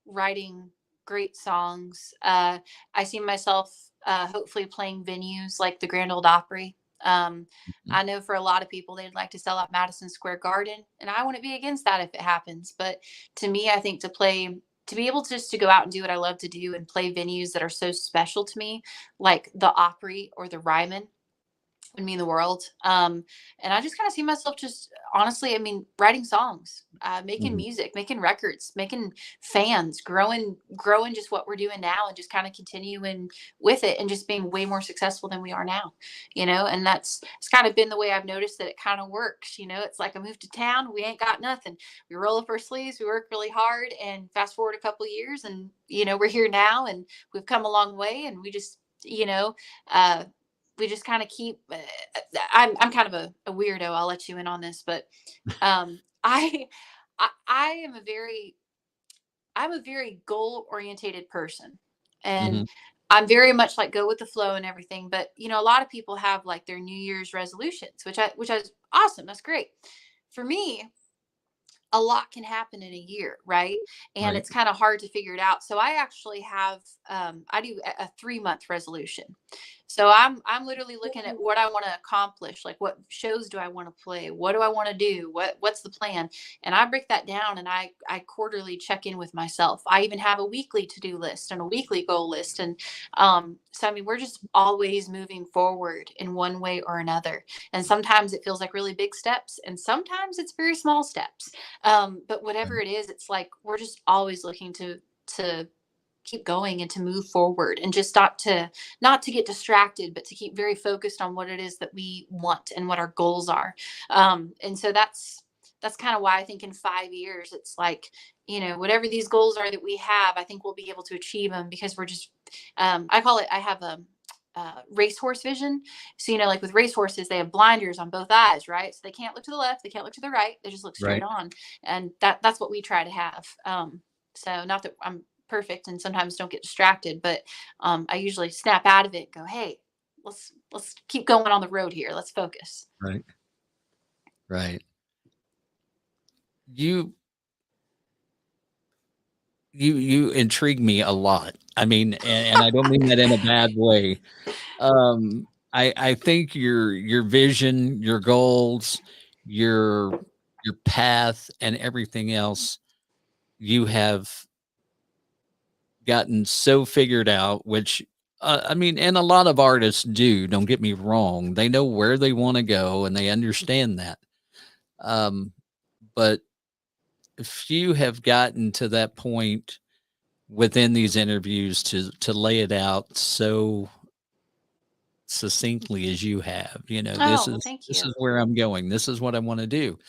writing great songs. I see myself hopefully playing venues like the Grand Ole Opry. Um, Mhm. I know for a lot of people, they'd like to sell out Madison Square Garden, and I wouldn't be against that if it happens. But to me, I think to be able just to go out and do what I love to do and play venues that are so special to me, like the Opry or the Ryman, would mean the world. And I just kind of see myself just honestly, I mean, writing songs, making music, making records, making fans, growing just what we're doing now and just kind of continuing with it and just being way more successful than we are now, and it's kind of been the way I've noticed that it kind of works. It's like I moved to town, we ain't got nothing. We roll up our sleeves, we work really hard, and fast forward a couple of years and, we're here now and we've come a long way, and we just, we just kind of keep I'm kind of a weirdo. I'll let you in on this, but I am I'm a very goal orientated person, and I'm very much like go with the flow and everything. But a lot of people have like their New Year's resolutions, which is awesome. That's great. For me, a lot can happen in a year, right? And it's kind of hard to figure it out. So I actually have I do a 3-month resolution. So I'm literally looking at what I want to accomplish, like what shows do I want to play, what do I want to do, what's the plan, and I break that down and I quarterly check in with myself. I even have a weekly to-do list and a weekly goal list, and so I mean we're just always moving forward in one way or another. And sometimes it feels like really big steps, and sometimes it's very small steps. But whatever it is, it's like we're just always looking to keep going and to move forward, and just not to get distracted, but to keep very focused on what it is that we want and what our goals are. And so that's kind of why I think in 5 years, it's like, whatever these goals are that we have, I think we'll be able to achieve them, because we're just, I call it, I have a racehorse vision. So, like with racehorses, they have blinders on both eyes, right? So they can't look to the left, they can't look to the right, they just look straight on. And that's what we try to have. So not that I'm perfect and sometimes don't get distracted, but I usually snap out of it and go, hey, let's keep going on the road here. Let's focus. Right. You intrigue me a lot. I mean, and I don't mean that in a bad way. I think your vision, your goals, your path, and everything else, you have gotten so figured out, which I mean, and a lot of artists do, don't get me wrong. They know where they want to go and they understand that. But few have gotten to that point within these interviews to lay it out so succinctly as you have. This is where I'm going. This is what I want to do.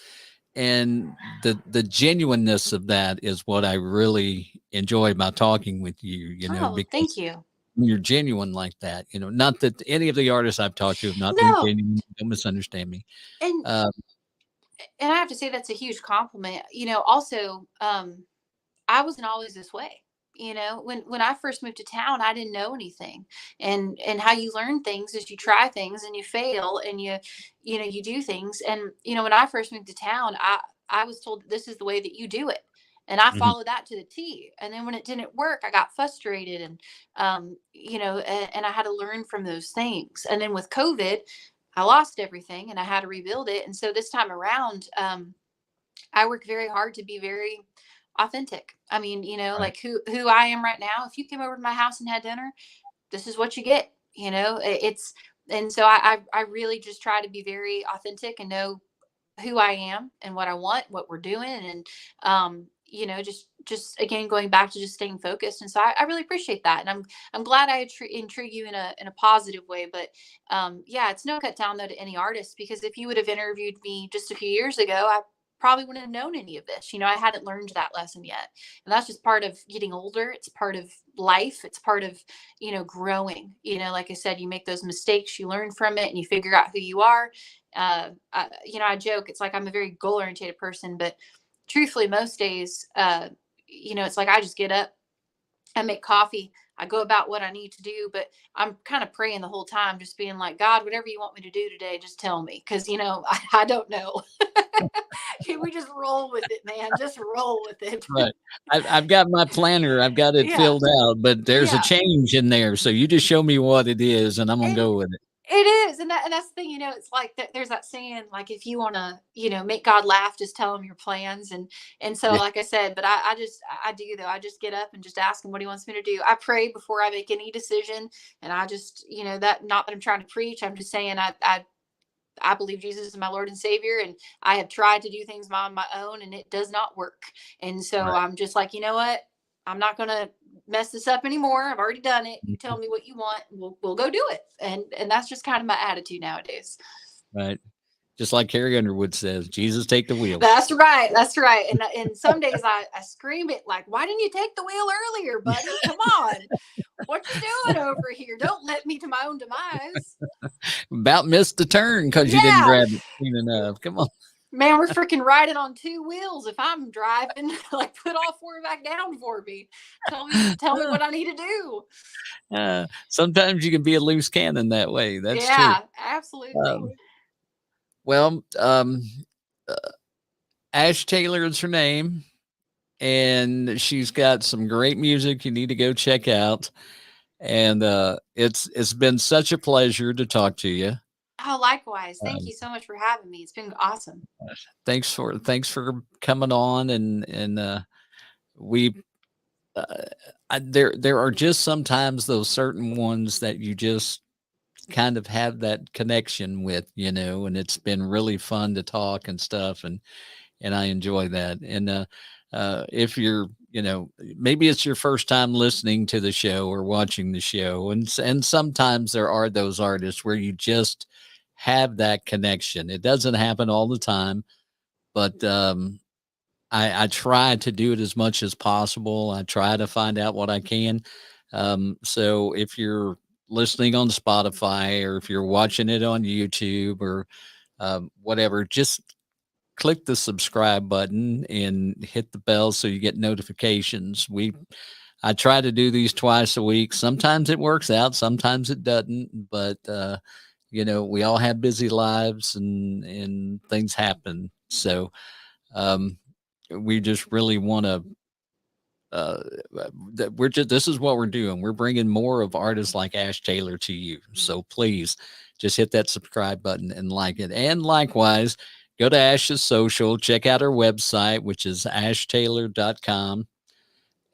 And the genuineness of that is what I really enjoy about talking with you, because thank you. You're genuine like that, not that any of the artists I've talked to have not been genuine. Don't misunderstand me. And I have to say that's a huge compliment. Also, I wasn't always this way. When I first moved to town, I didn't know anything. And how you learn things is you try things and you fail and you do things. And, when I first moved to town, I was told this is the way that you do it. And I followed that to the T. And then when it didn't work, I got frustrated and, and I had to learn from those things. And then with COVID, I lost everything and I had to rebuild it. And so this time around, I work very hard to be very authentic. I mean, like who I am right now. If you came over to my house and had dinner, this is what you get. And so I really just try to be very authentic and know who I am and what I want, what we're doing, and just again going back to just staying focused. And so I really appreciate that, and I'm glad I intrigue you in a positive way. But it's no cut down though to any artist, because if you would have interviewed me just a few years ago, I probably wouldn't have known any of this. I hadn't learned that lesson yet. And that's just part of getting older. It's part of life. It's part of, growing. Like I said, you make those mistakes, you learn from it, and you figure out who you are. I joke, it's like I'm a very goal oriented person, but truthfully, most days, it's like I just get up, I make coffee, I go about what I need to do, but I'm kind of praying the whole time, just being like, God, whatever you want me to do today, just tell me. Cause I don't know. We just roll with it, man. Just roll with it. Right. I've got my planner. I've got it filled out, but there's a change in there. So you just show me what it is and I'm going to go with it. It is, and that's the thing. It's like there's that saying, like, if you want to, make God laugh, just tell him your plans. And so, Yeah. like I said, but I do though. I just get up and just ask him what he wants me to do. I pray before I make any decision, and I just, that not that I'm trying to preach. I'm just saying I believe Jesus is my Lord and Savior, and I have tried to do things on my own, and it does not work. And so Right. I'm just like, you know what? I'm not going to mess this up anymore. I've already done it. You tell me what you want. We'll go do it. And that's just kind of my attitude nowadays. Right. Just like Carrie Underwood says, Jesus, take the wheel. That's right. That's right. And some days I scream it like, why didn't you take the wheel earlier, buddy? Come on. What you doing over here? Don't let me to my own demise. About missed the turn because you didn't grab it soon enough. Come on. Man, we're freaking riding on two wheels. If I'm driving, like, put all four back down for me. Tell me what I need to do. Sometimes you can be a loose cannon that way. That's true. Absolutely. Ash Taylor is her name, and she's got some great music you need to go check out. And it's been such a pleasure to talk to you. Oh, likewise. Thank you so much for having me. It's been awesome. Thanks for coming on, and there are just sometimes those certain ones that you just kind of have that connection with, and it's been really fun to talk and stuff, and I enjoy that. And if you're, maybe it's your first time listening to the show or watching the show, and sometimes there are those artists where you just have that connection. It doesn't happen all the time, but I try to do it as much as possible. I try to find out what I can. So if you're listening on Spotify, or if you're watching it on YouTube, or whatever, just click the subscribe button and hit the bell so you get notifications. I try to do these twice a week. Sometimes it works out, sometimes it doesn't, but we all have busy lives, and things happen. So we just really want to this is what we're doing. We're bringing more of artists like Ash Taylor to you. So please just hit that subscribe button and like it. And likewise, go to Ash's social, check out her website, which is ashtaylor.com.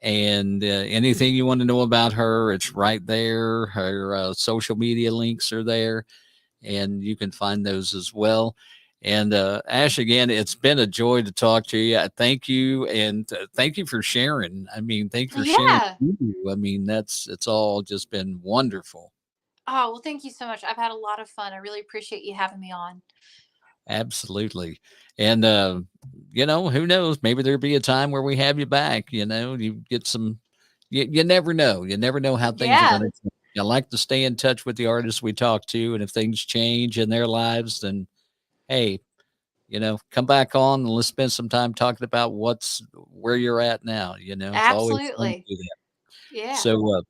And anything you want to know about her, it's right there. Her social media links are there, and you can find those as well. And Ash, again, it's been a joy to talk to you. Thank you, and thank you for sharing. I mean, thank you for sharing. I mean, it's all just been wonderful. Oh, well, thank you so much. I've had a lot of fun. I really appreciate you having me on. Absolutely. And who knows? Maybe there'll be a time where we have you back. You get some. You never know. You never know how things are going to change. I like to stay in touch with the artists we talk to, and if things change in their lives, then hey, come back on and let's spend some time talking about where you're at now. It's absolutely. Always fun to do that. Yeah. So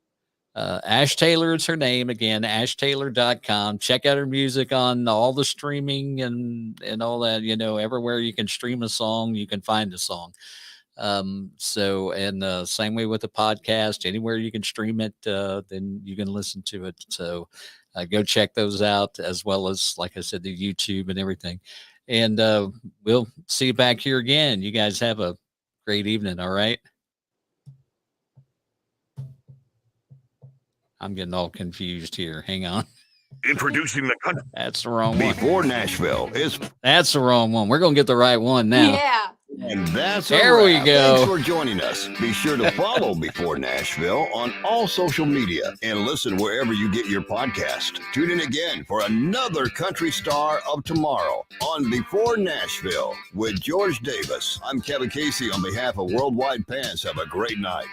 Ash Taylor is her name. Again, ashtaylor.com. Check out her music on all the streaming and all that. Everywhere you can stream a song, you can find a song. Same way with the podcast, anywhere you can stream it, then you can listen to it. So go check those out, as well as, like I said, the YouTube and everything. And we'll see you back here again. You guys have a great evening. All right. I'm getting all confused here. Hang on. Introducing the country. That's the wrong one. b4Nashville is. That's the wrong one. We're going to get the right one now. Yeah. And that's there we go. Thanks for joining us. Be sure to follow b4Nashville on all social media and listen wherever you get your podcast. Tune in again for another country star of tomorrow on b4Nashville with George Davis. I'm Kevin Casey on behalf of Worldwide Pants. Have a great night.